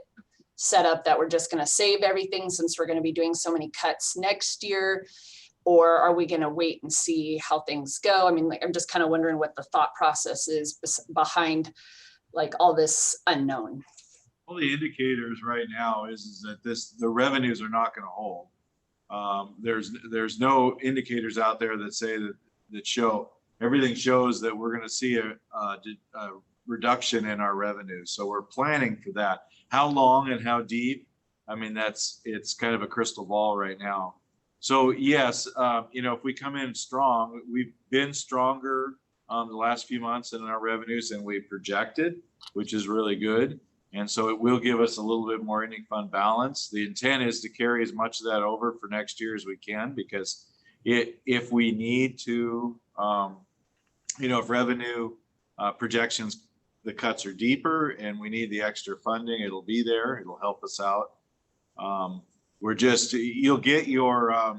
set up that we're just going to save everything since we're going to be doing so many cuts next year? Or are we going to wait and see how things go? I mean, like, I'm just kind of wondering what the thought process is behind like all this unknown. All the indicators right now is that the revenues are not going to hold. There's no indicators out there that say that show. Everything shows that we're going to see a reduction in our revenues. So we're planning for that. How long and how deep? I mean, it's kind of a crystal ball right now. So yes, you know, if we come in strong, we've been stronger the last few months in our revenues than we projected, which is really good. And so it will give us a little bit more ending fund balance. The intent is to carry as much of that over for next year as we can, because if we need to, you know, if revenue projections, the cuts are deeper and we need the extra funding, it'll be there. It'll help us out. You'll get your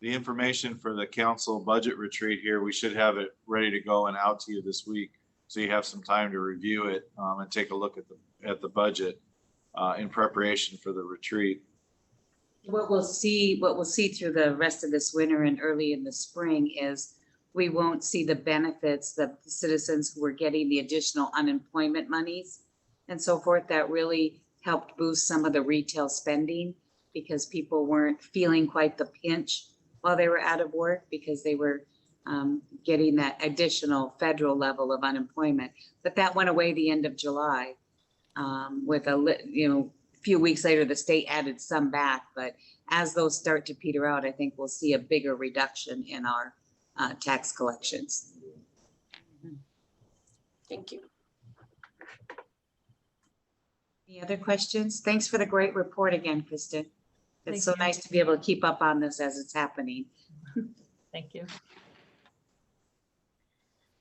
the information for the council budget retreat here. We should have it ready to go and out to you this week, so you have some time to review it and take a look at the budget in preparation for the retreat. What we'll see through the rest of this winter and early in the spring is we won't see the benefits that the citizens who were getting the additional unemployment monies and so forth. That really helped boost some of the retail spending, because people weren't feeling quite the pinch while they were out of work, because they were getting that additional federal level of unemployment. But that went away the end of July. With a few weeks later, the state added some back. But as those start to peter out, I think we'll see a bigger reduction in our tax collections. Thank you. Any other questions? Thanks for the great report again, Kristen. It's so nice to be able to keep up on this as it's happening. Thank you.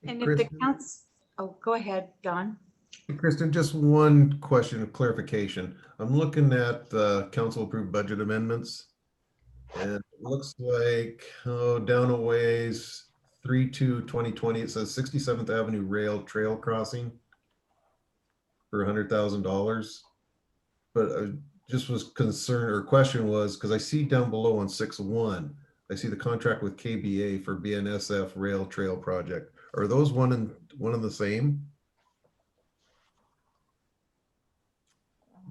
And if the council, oh, go ahead, Don. Kristen, just one question of clarification. I'm looking at the council approved budget amendments, and it looks like down a ways, 3/2/2020, it says 67th Avenue Rail Trail Crossing for $100,000. But I just was concerned, or question was, because I see down below on 6/1, I see the contract with KBA for BNSF Rail Trail Project. Are those one and the same?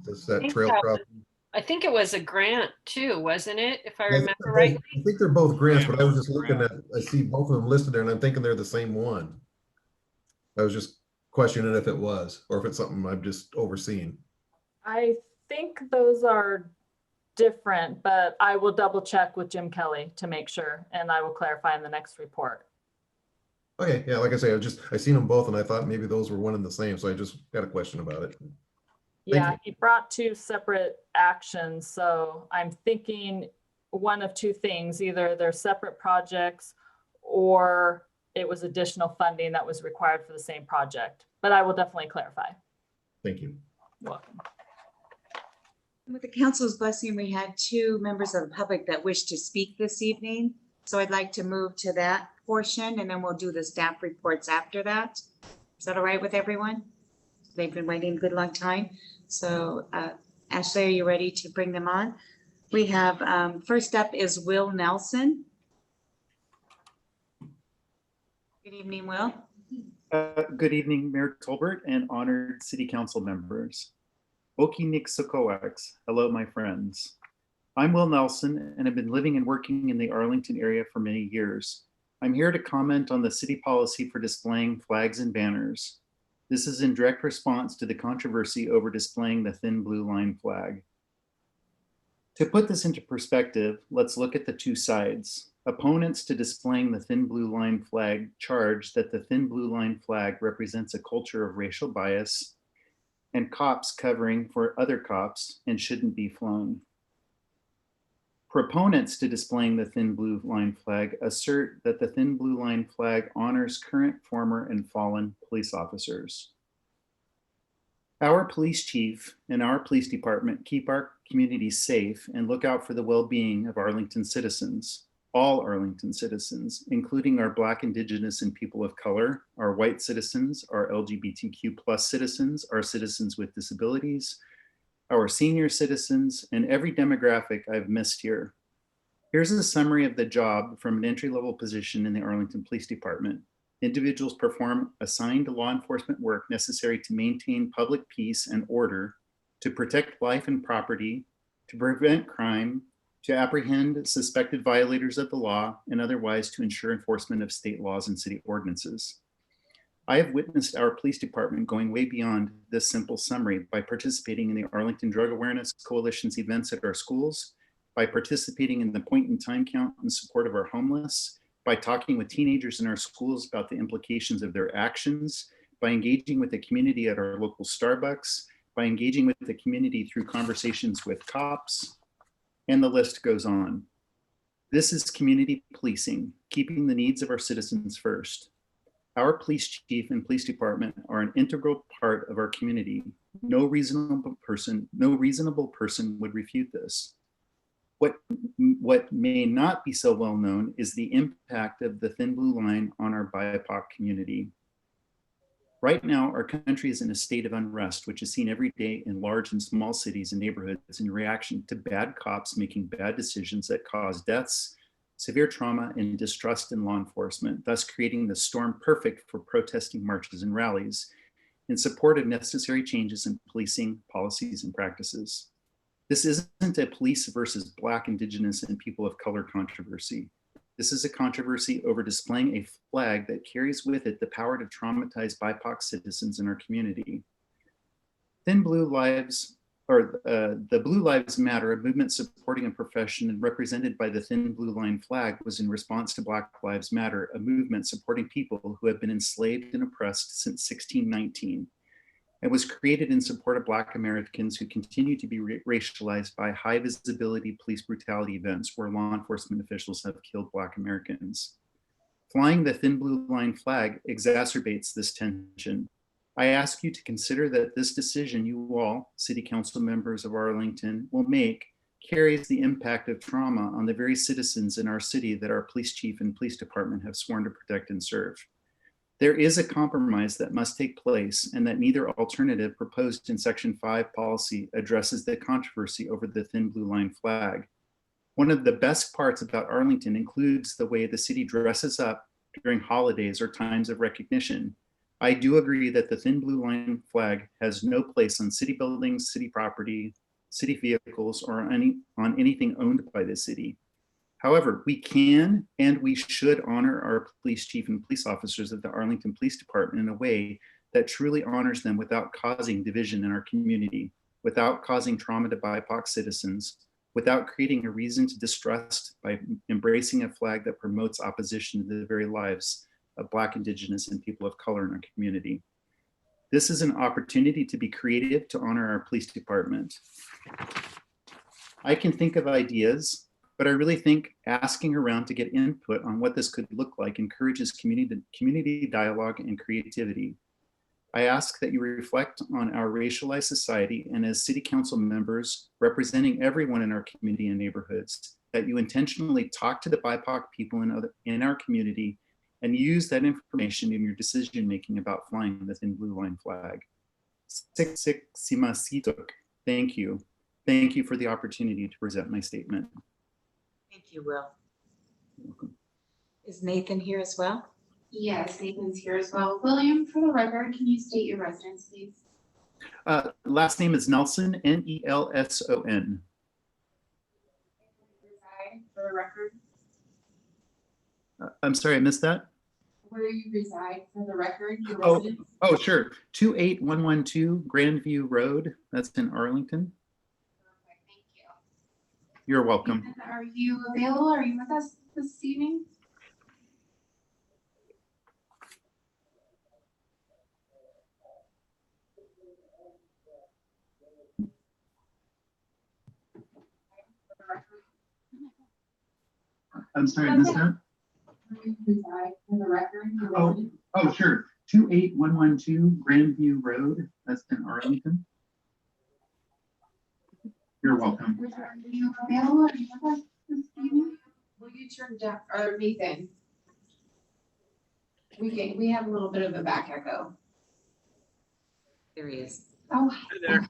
Is that trail crossing? I think it was a grant too, wasn't it? If I remember right. I think they're both grants, but I was just looking at, I see both of them listed there and I'm thinking they're the same one. I was just questioning if it was, or if it's something I'm just overseeing. I think those are different, but I will double check with Jim Kelly to make sure, and I will clarify in the next report. Okay, yeah, like I say, I seen them both and I thought maybe those were one and the same, so I just got a question about it. Yeah, he brought two separate actions, so I'm thinking one of two things: either they're separate projects or it was additional funding that was required for the same project. But I will definitely clarify. Thank you. You're welcome. With the council's blessing, we had two members of the public that wish to speak this evening. So I'd like to move to that portion, and then we'll do the staff reports after that. Is that all right with everyone? They've been waiting a good long time. So Ashley, are you ready to bring them on? We have, first up is Will Nelson. Good evening, Will. Good evening, Mayor Tolbert and honored City Council members. Oki Nik Sokoaks, hello, my friends. I'm Will Nelson and have been living and working in the Arlington area for many years. I'm here to comment on the city policy for displaying flags and banners. This is in direct response to the controversy over displaying the thin blue line flag. To put this into perspective, let's look at the two sides. Opponents to displaying the thin blue line flag charge that the thin blue line flag represents a culture of racial bias and cops covering for other cops and shouldn't be flown. Proponents to displaying the thin blue line flag assert that the thin blue line flag honors current, former, and fallen police officers. Our police chief and our police department keep our communities safe and look out for the well-being of Arlington citizens, all Arlington citizens, including our Black, Indigenous, and people of color, our white citizens, our LGBTQ+ citizens, our citizens with disabilities, our senior citizens, and every demographic I've missed here. Here's a summary of the job from an entry-level position in the Arlington Police Department. Individuals perform assigned law enforcement work necessary to maintain public peace and order, to protect life and property, to prevent crime, to apprehend suspected violators of the law, and otherwise to ensure enforcement of state laws and city ordinances. I have witnessed our police department going way beyond this simple summary by participating in the Arlington Drug Awareness Coalition's events at our schools, by participating in the point in time count in support of our homeless, by talking with teenagers in our schools about the implications of their actions, by engaging with the community at our local Starbucks, by engaging with the community through conversations with cops, and the list goes on. This is community policing, keeping the needs of our citizens first. Our police chief and police department are an integral part of our community. No reasonable person would refute this. What may not be so well known is the impact of the thin blue line on our BIPOC community. Right now, our country is in a state of unrest, which is seen every day in large and small cities and neighborhoods in reaction to bad cops making bad decisions that cause deaths, severe trauma, and distrust in law enforcement, thus creating the storm perfect for protesting marches and rallies in support of necessary changes in policing policies and practices. This isn't a police versus Black, Indigenous, and people of color controversy. This is a controversy over displaying a flag that carries with it the power to traumatize BIPOC citizens in our community. The Blue Lives Matter, a movement supporting a profession and represented by the thin blue line flag, was in response to Black Lives Matter, a movement supporting people who have been enslaved and oppressed since 1619. It was created in support of Black Americans who continue to be racialized by high visibility police brutality events where law enforcement officials have killed Black Americans. Flying the thin blue line flag exacerbates this tension. I ask you to consider that this decision you all, City Council members of Arlington, will make carries the impact of trauma on the very citizens in our city that our police chief and police department have sworn to protect and serve. There is a compromise that must take place, and that neither alternative proposed in Section 5 policy addresses the controversy over the thin blue line flag. One of the best parts about Arlington includes the way the city dresses up during holidays or times of recognition. I do agree that the thin blue line flag has no place on city buildings, city property, city vehicles, or on anything owned by the city. However, we can and we should honor our police chief and police officers of the Arlington Police Department in a way that truly honors them without causing division in our community, without causing trauma to BIPOC citizens, without creating a reason to distrust by embracing a flag that promotes opposition to the very lives of Black, Indigenous, and people of color in our community. This is an opportunity to be creative to honor our police department. I can think of ideas, but I really think asking around to get input on what this could look like encourages community dialogue and creativity. I ask that you reflect on our racialized society, and as city council members representing everyone in our community and neighborhoods, that you intentionally talk to the BIPOC people in our community and use that information in your decision-making about flying the thin blue line flag. Thank you. Thank you for the opportunity to present my statement. Thank you, Will. Is Nathan here as well? Yes, Nathan's here as well. William, for the record, can you state your residence, please? Last name is Nelson, Nelson. Reside for the record, I'm sorry, I missed that. where you reside for the record, your Oh, residence. oh, sure. 28112 Grandview Road. That's in Arlington. Perfect, thank you. You're welcome. And are you available? Are you with us this evening? I'm sorry, I missed that. Where you reside for the record, your Oh, residence. oh, sure. 28112 Grandview Road. That's in Arlington. You're welcome. Are you available? Are you with us this evening? Will you turn down, or Nathan? We have a little bit of a back echo. There he is. Oh, Hi there.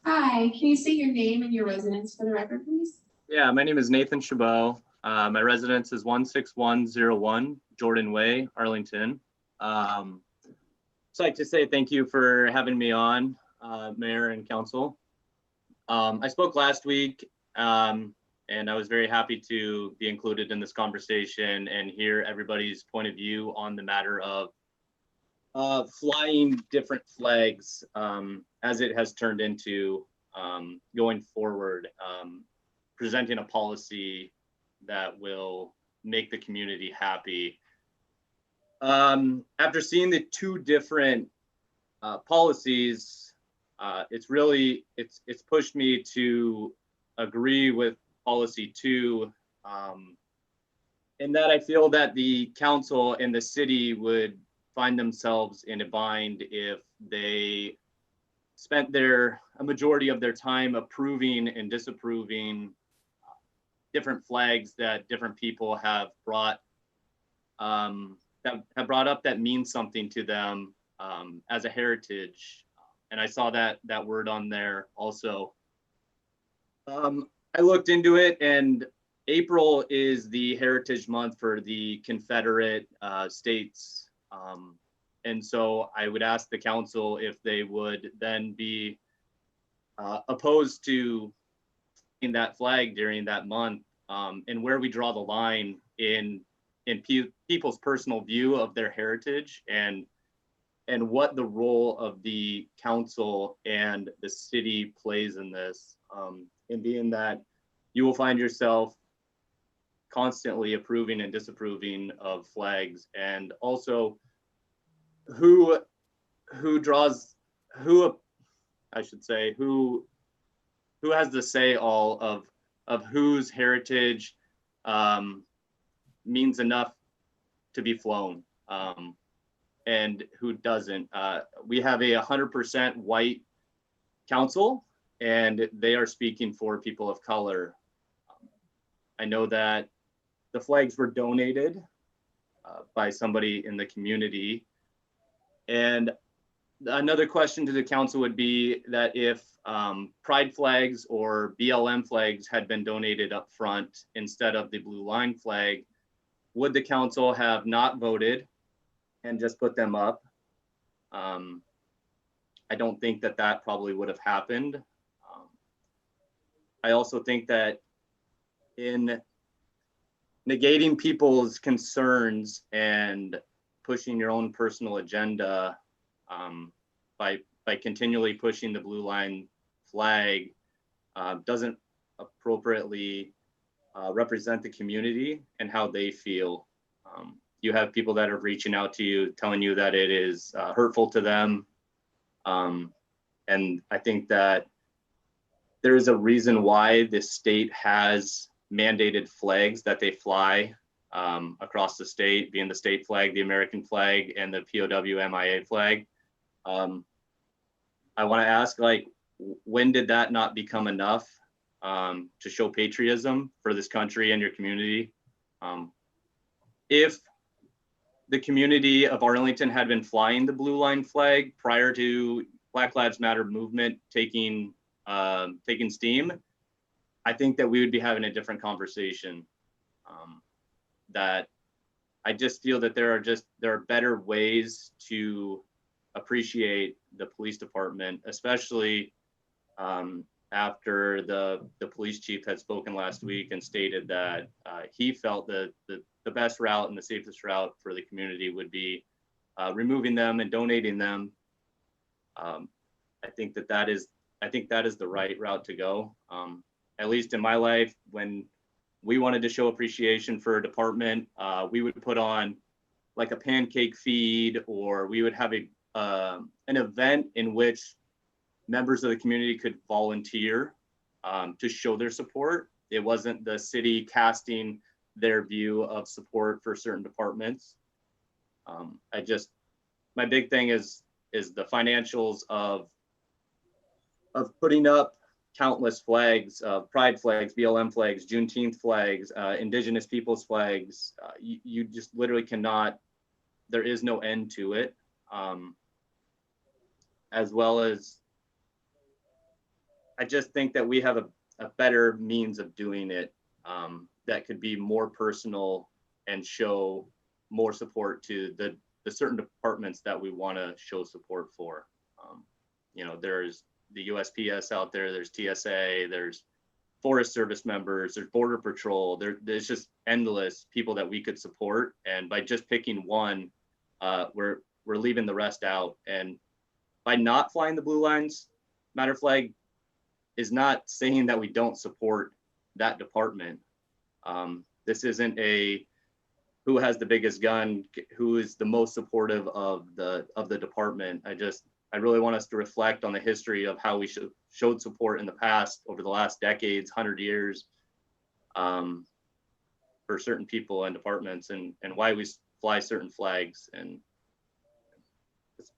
hi. Can you state your name and your residence for the record, please? Yeah, my name is Nathan Chabot. My residence is 16101 Jordan Way, Arlington. Just like to say thank you for having me on, Mayor and Council. I spoke last week, and I was very happy to be included in this conversation and hear everybody's point of view on the matter of flying different flags as it has turned into going forward, presenting a policy that will make the community happy. After seeing the two different policies, it's pushed me to agree with policy 2, in that I feel that the council and the city would find themselves in a bind if they spent a majority of their time approving and disapproving different flags that different people have brought up that means something to them as a heritage. And I saw that word on there also. I looked into it, and April is the Heritage Month for the Confederate States. And so I would ask the council if they would then be opposed to that flag during that month, and where we draw the line in people's personal view of their heritage, and what the role of the council and the city plays in this, and being that you will find yourself constantly approving and disapproving of flags, and also who has the say all of whose heritage means enough to be flown, and who doesn't. We have a 100% white council, and they are speaking for people of color. I know that the flags were donated by somebody in the community. And another question to the council would be that if pride flags or BLM flags had been donated up front instead of the blue line flag, would the council have not voted and just put them up? I don't think that probably would have happened. I also think that in negating people's concerns and pushing your own personal agenda by continually pushing the blue line flag doesn't appropriately represent the community and how they feel. You have people that are reaching out to you, telling you that it is hurtful to them. And I think that there is a reason why this state has mandated flags that they fly across the state, being the state flag, the American flag, and the POW MIA flag. I want to ask, like, when did that not become enough to show patriotism for this country and your community? If the community of Arlington had been flying the blue line flag prior to Black Lives Matter movement taking steam, I think that we would be having a different conversation. That I just feel that there are better ways to appreciate the police department, especially after the police chief had spoken last week and stated that he felt the best route and the safest route for the community would be removing them and donating them. I think that is the right route to go. At least in my life, when we wanted to show appreciation for a department, we would put on like a pancake feed, or we would have an event in which members of the community could volunteer to show their support. It wasn't the city casting their view of support for certain departments. My big thing is the financials of putting up countless flags, pride flags, BLM flags, Juneteenth flags, indigenous peoples flags. You just literally cannot, there is no end to it. As well as, I just think that we have a better means of doing it that could be more personal and show more support to the certain departments that we want to show support for. There's the USPS out there, there's TSA, there's Forest Service members, there's Border Patrol, there's just endless people that we could support. And by just picking one, we're leaving the rest out. And by not flying the Blue Lives Matter flag is not saying that we don't support that department. This isn't a who has the biggest gun, who is the most supportive of the department. I really want us to reflect on the history of how we showed support in the past over the last decades, 100 years, for certain people and departments, and why we fly certain flags. And it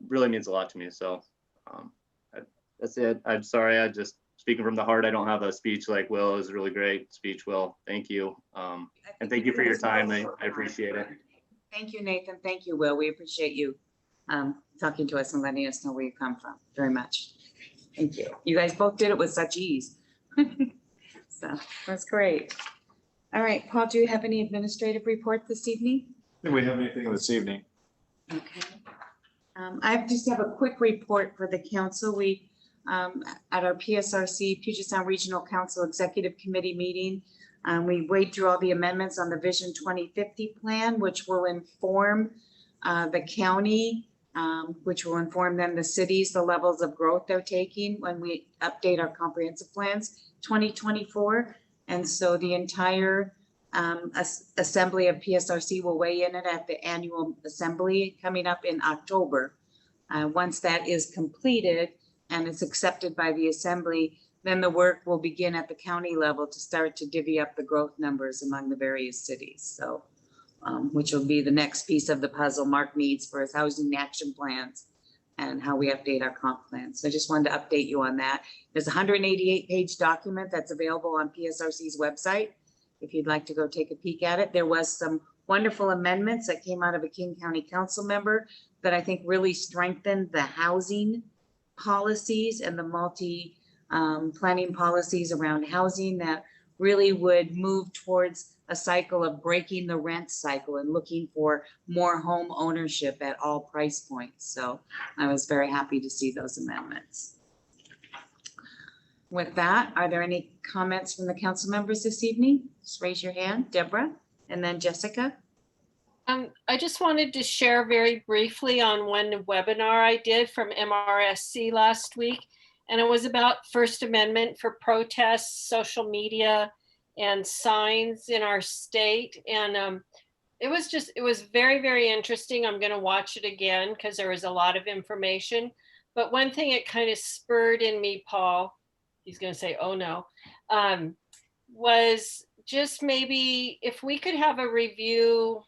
really means a lot to me. So that's it. I'm sorry. I just speaking from the heart. I don't have a speech like Will. It was a really great speech, Will. Thank you. And thank you for your time. I appreciate it. Thank you, Nathan. Thank you, Will. We appreciate you talking to us and letting us know where you come from very much. Thank you. You guys both did it with such ease. So that's great. All right, Paul, do you have any administrative report this evening? Do we have anything this evening? Okay. I just have a quick report for the council. We, at our PSRC, Puget Sound Regional Council Executive Committee meeting, we weighed through all the amendments on the Vision 2050 plan, which will inform the county, which will inform then the cities, the levels of growth they're taking when we update our comprehensive plans 2024. And so the entire assembly of PSRC will weigh in it at the annual assembly coming up in October. Once that is completed and it's accepted by the assembly, then the work will begin at the county level to start to divvy up the growth numbers among the various cities. So, which will be the next piece of the puzzle Mark needs for his housing action plans and how we update our comp plans. So I just wanted to update you on that. There's a 188-page document that's available on PSRC's website. If you'd like to go take a peek at it, there was some wonderful amendments that came out of a King County Council member that I think really strengthened the housing policies and the multi planning policies around housing that really would move towards a cycle of breaking the rent cycle and looking for more home ownership at all price points. So I was very happy to see those amendments. With that, are there any comments from the council members this evening? Just raise your hand, Deborah, and then Jessica. I just wanted to share very briefly on one webinar I did from MRSC last week, and it was about First Amendment for protests, social media, and signs in our state. And it was very, very interesting. I'm going to watch it again because there was a lot of information. But one thing it kind of spurred in me, Paul, he's going to say, oh no, was just maybe if we could have a review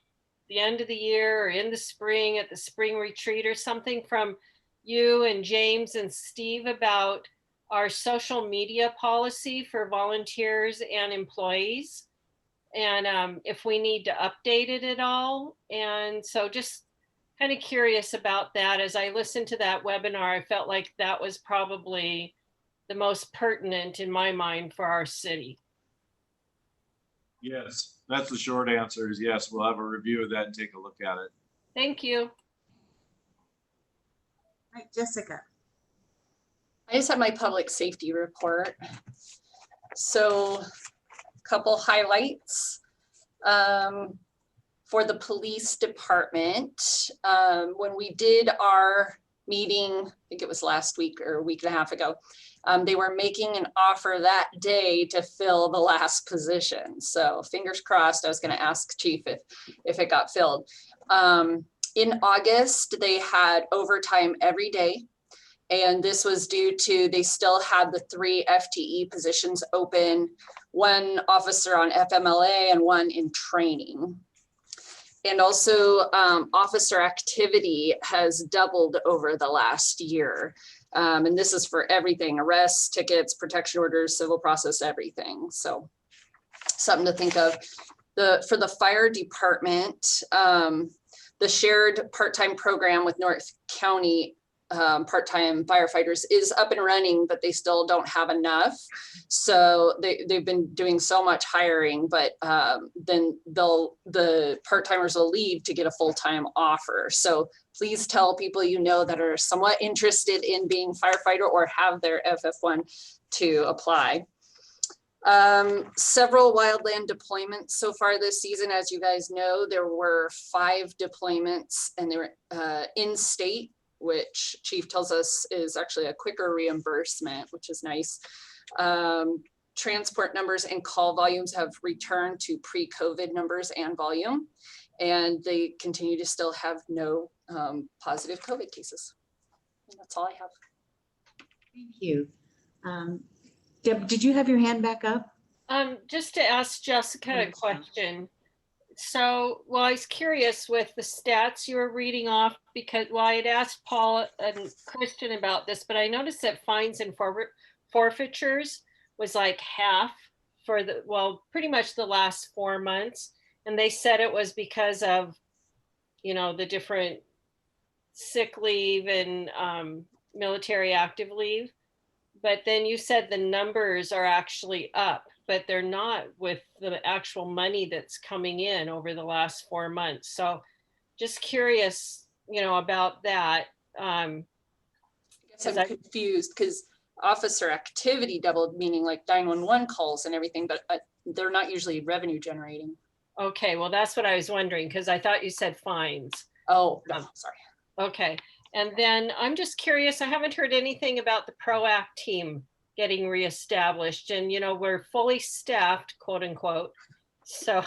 the end of the year or in the spring at the spring retreat or something from you and James and Steve about our social media policy for volunteers and employees, and if we need to update it at all. And so just kind of curious about that. As I listened to that webinar, I felt like that was probably the most pertinent in my mind for our city. Yes, that's the short answer is yes, we'll have a review of that and take a look at it. Thank you. Right, Jessica. I just have my public safety report. So a couple highlights. For the police department, when we did our meeting, I think it was last week or a week and a half ago, they were making an offer that day to fill the last position. So fingers crossed, I was gonna ask Chief if it got filled. In August, they had overtime every day. And this was due to, they still had the 3 FTE positions open, 1 officer on FMLA and 1 in training. And also officer activity has doubled over the last year. And this is for everything, arrests, tickets, protection orders, civil process, everything. So something to think of. For the fire department, the shared part-time program with North County part-time firefighters is up and running, but they still don't have enough. So they've been doing so much hiring, but then the part-timers will leave to get a full-time offer. So please tell people you know that are somewhat interested in being firefighter or have their FF1 to apply. Several wildland deployments so far this season. As you guys know, there were 5 deployments and they were in-state, which Chief tells us is actually a quicker reimbursement, which is nice. Transport numbers and call volumes have returned to pre-COVID numbers and volume, and they continue to still have no positive COVID cases. And that's all I have. Thank you. Deb, did you have your hand back up? Just to ask Jessica a question. So, well, I was curious with the stats you were reading off because, well, I had asked Paul and Kristen about this, but I noticed that fines and forfeitures was like half for the, well, pretty much the last 4 months. And they said it was because of, you know, the different sick leave and military active leave. But then you said the numbers are actually up, but they're not with the actual money that's coming in over the last 4 months. So just curious, you know, about that. I guess I'm confused because officer activity doubled, meaning like 911 calls and everything, but they're not usually revenue generating. Okay, well, that's what I was wondering because I thought you said fines. Oh, no, sorry. Okay, and then I'm just curious, I haven't heard anything about the PROACT team getting reestablished, and you know, we're fully staffed, quote unquote. So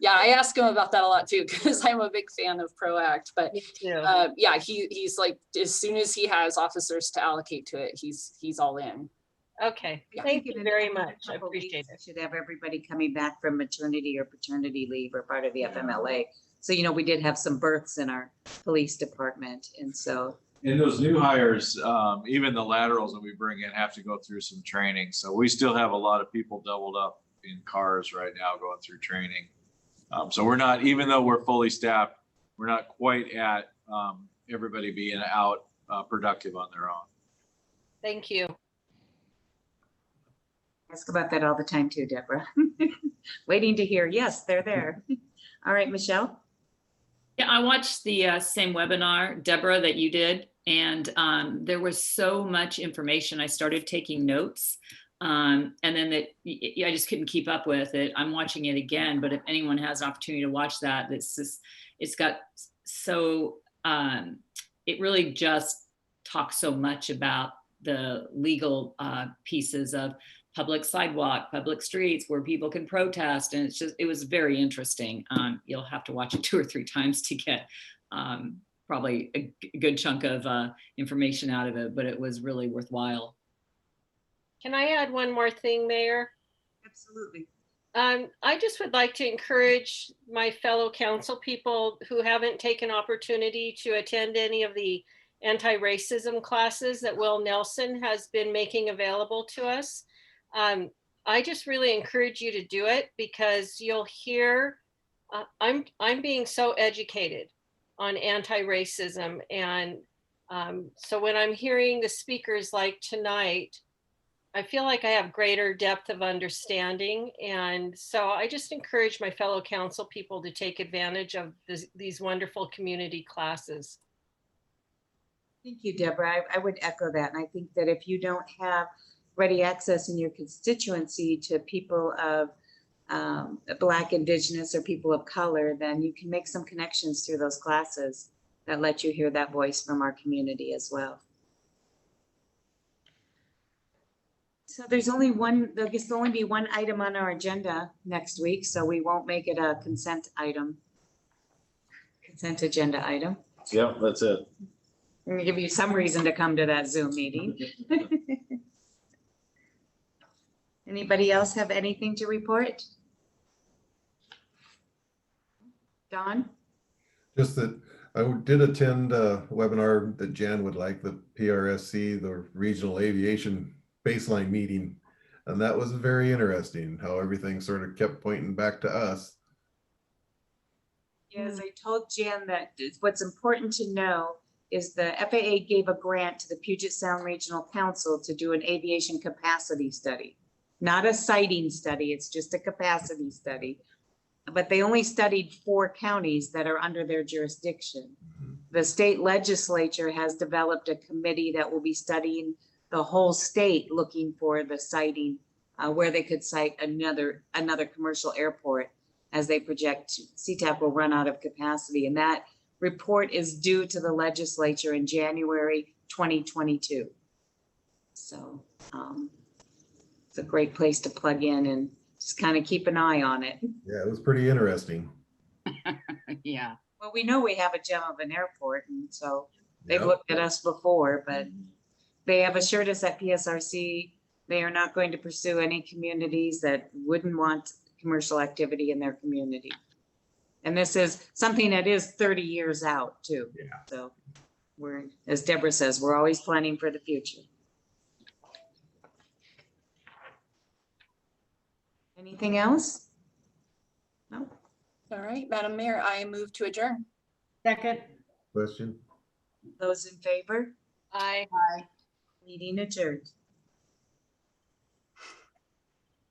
yeah, I ask him about that a lot too, because I'm a big fan of PROACT, but yeah, he's like, as soon as he has officers to allocate to it, he's all in. Okay, thank you very much. I appreciate it. Should have everybody coming back from maternity or paternity leave or part of the FMLA. So, you know, we did have some births in our police department. And so. And those new hires, even the laterals that we bring in have to go through some training. So we still have a lot of people doubled up in cars right now going through training. So we're not, even though we're fully staffed, we're not quite at everybody being out productive on their own. Thank you. Ask about that all the time too, Deborah. Waiting to hear, yes, they're there. All right, Michelle. Yeah, I watched the same webinar, Deborah, that you did, and there was so much information. I started taking notes, and then I just couldn't keep up with it. I'm watching it again, but if anyone has an opportunity to watch that, it's got so, it really just talks so much about the legal pieces of public sidewalk, public streets where people can protest. And it was very interesting. You'll have to watch it 2 or 3 times to get probably a good chunk of information out of it, but it was really worthwhile. Can I add one more thing, Mayor? Absolutely. I just would like to encourage my fellow council people who haven't taken opportunity to attend any of the anti-racism classes that Will Nelson has been making available to us. I just really encourage you to do it because you'll hear, I'm being so educated on anti-racism. And so when I'm hearing the speakers like tonight, I feel like I have greater depth of understanding. And so I just encourage my fellow council people to take advantage of these wonderful community classes. Thank you, Deborah. I would echo that. And I think that if you don't have ready access in your constituency to people of Black, Indigenous, or people of color, then you can make some connections through those classes that let you hear that voice from our community as well. So there's only one, I guess there'll only be one item on our agenda next week, so we won't make it a consent item. Consent agenda item. Yep, that's it. I'm gonna give you some reason to come to that Zoom meeting. Anybody else have anything to report? Don? Just that I did attend a webinar that Jan would like, the PRSC, the Regional Aviation Baseline Meeting. And that was very interesting, how everything sort of kept pointing back to us. Yes, I told Jan that what's important to know is the FAA gave a grant to the Puget Sound Regional Council to do an aviation capacity study. Not a siting study, it's just a capacity study. But they only studied 4 counties that are under their jurisdiction. The state legislature has developed a committee that will be studying the whole state, looking for the siting, where they could site another commercial airport as they project CTAP will run out of capacity. And that report is due to the legislature in January 2022. So it's a great place to plug in and just kind of keep an eye on it. Yeah, it was pretty interesting. Yeah. Well, we know we have a gem of an airport, and so they've Yep. looked at us before, but they have assured us at PSRC they are not going to pursue any communities that wouldn't want commercial activity in their community. And this is something that is 30 years out too. Yeah. So we're, as Deborah says, we're always planning for the future. Anything else? No. All right, Madam Mayor, I move to adjourn. Second. Question? Those in favor? Aye. Meeting adjourned.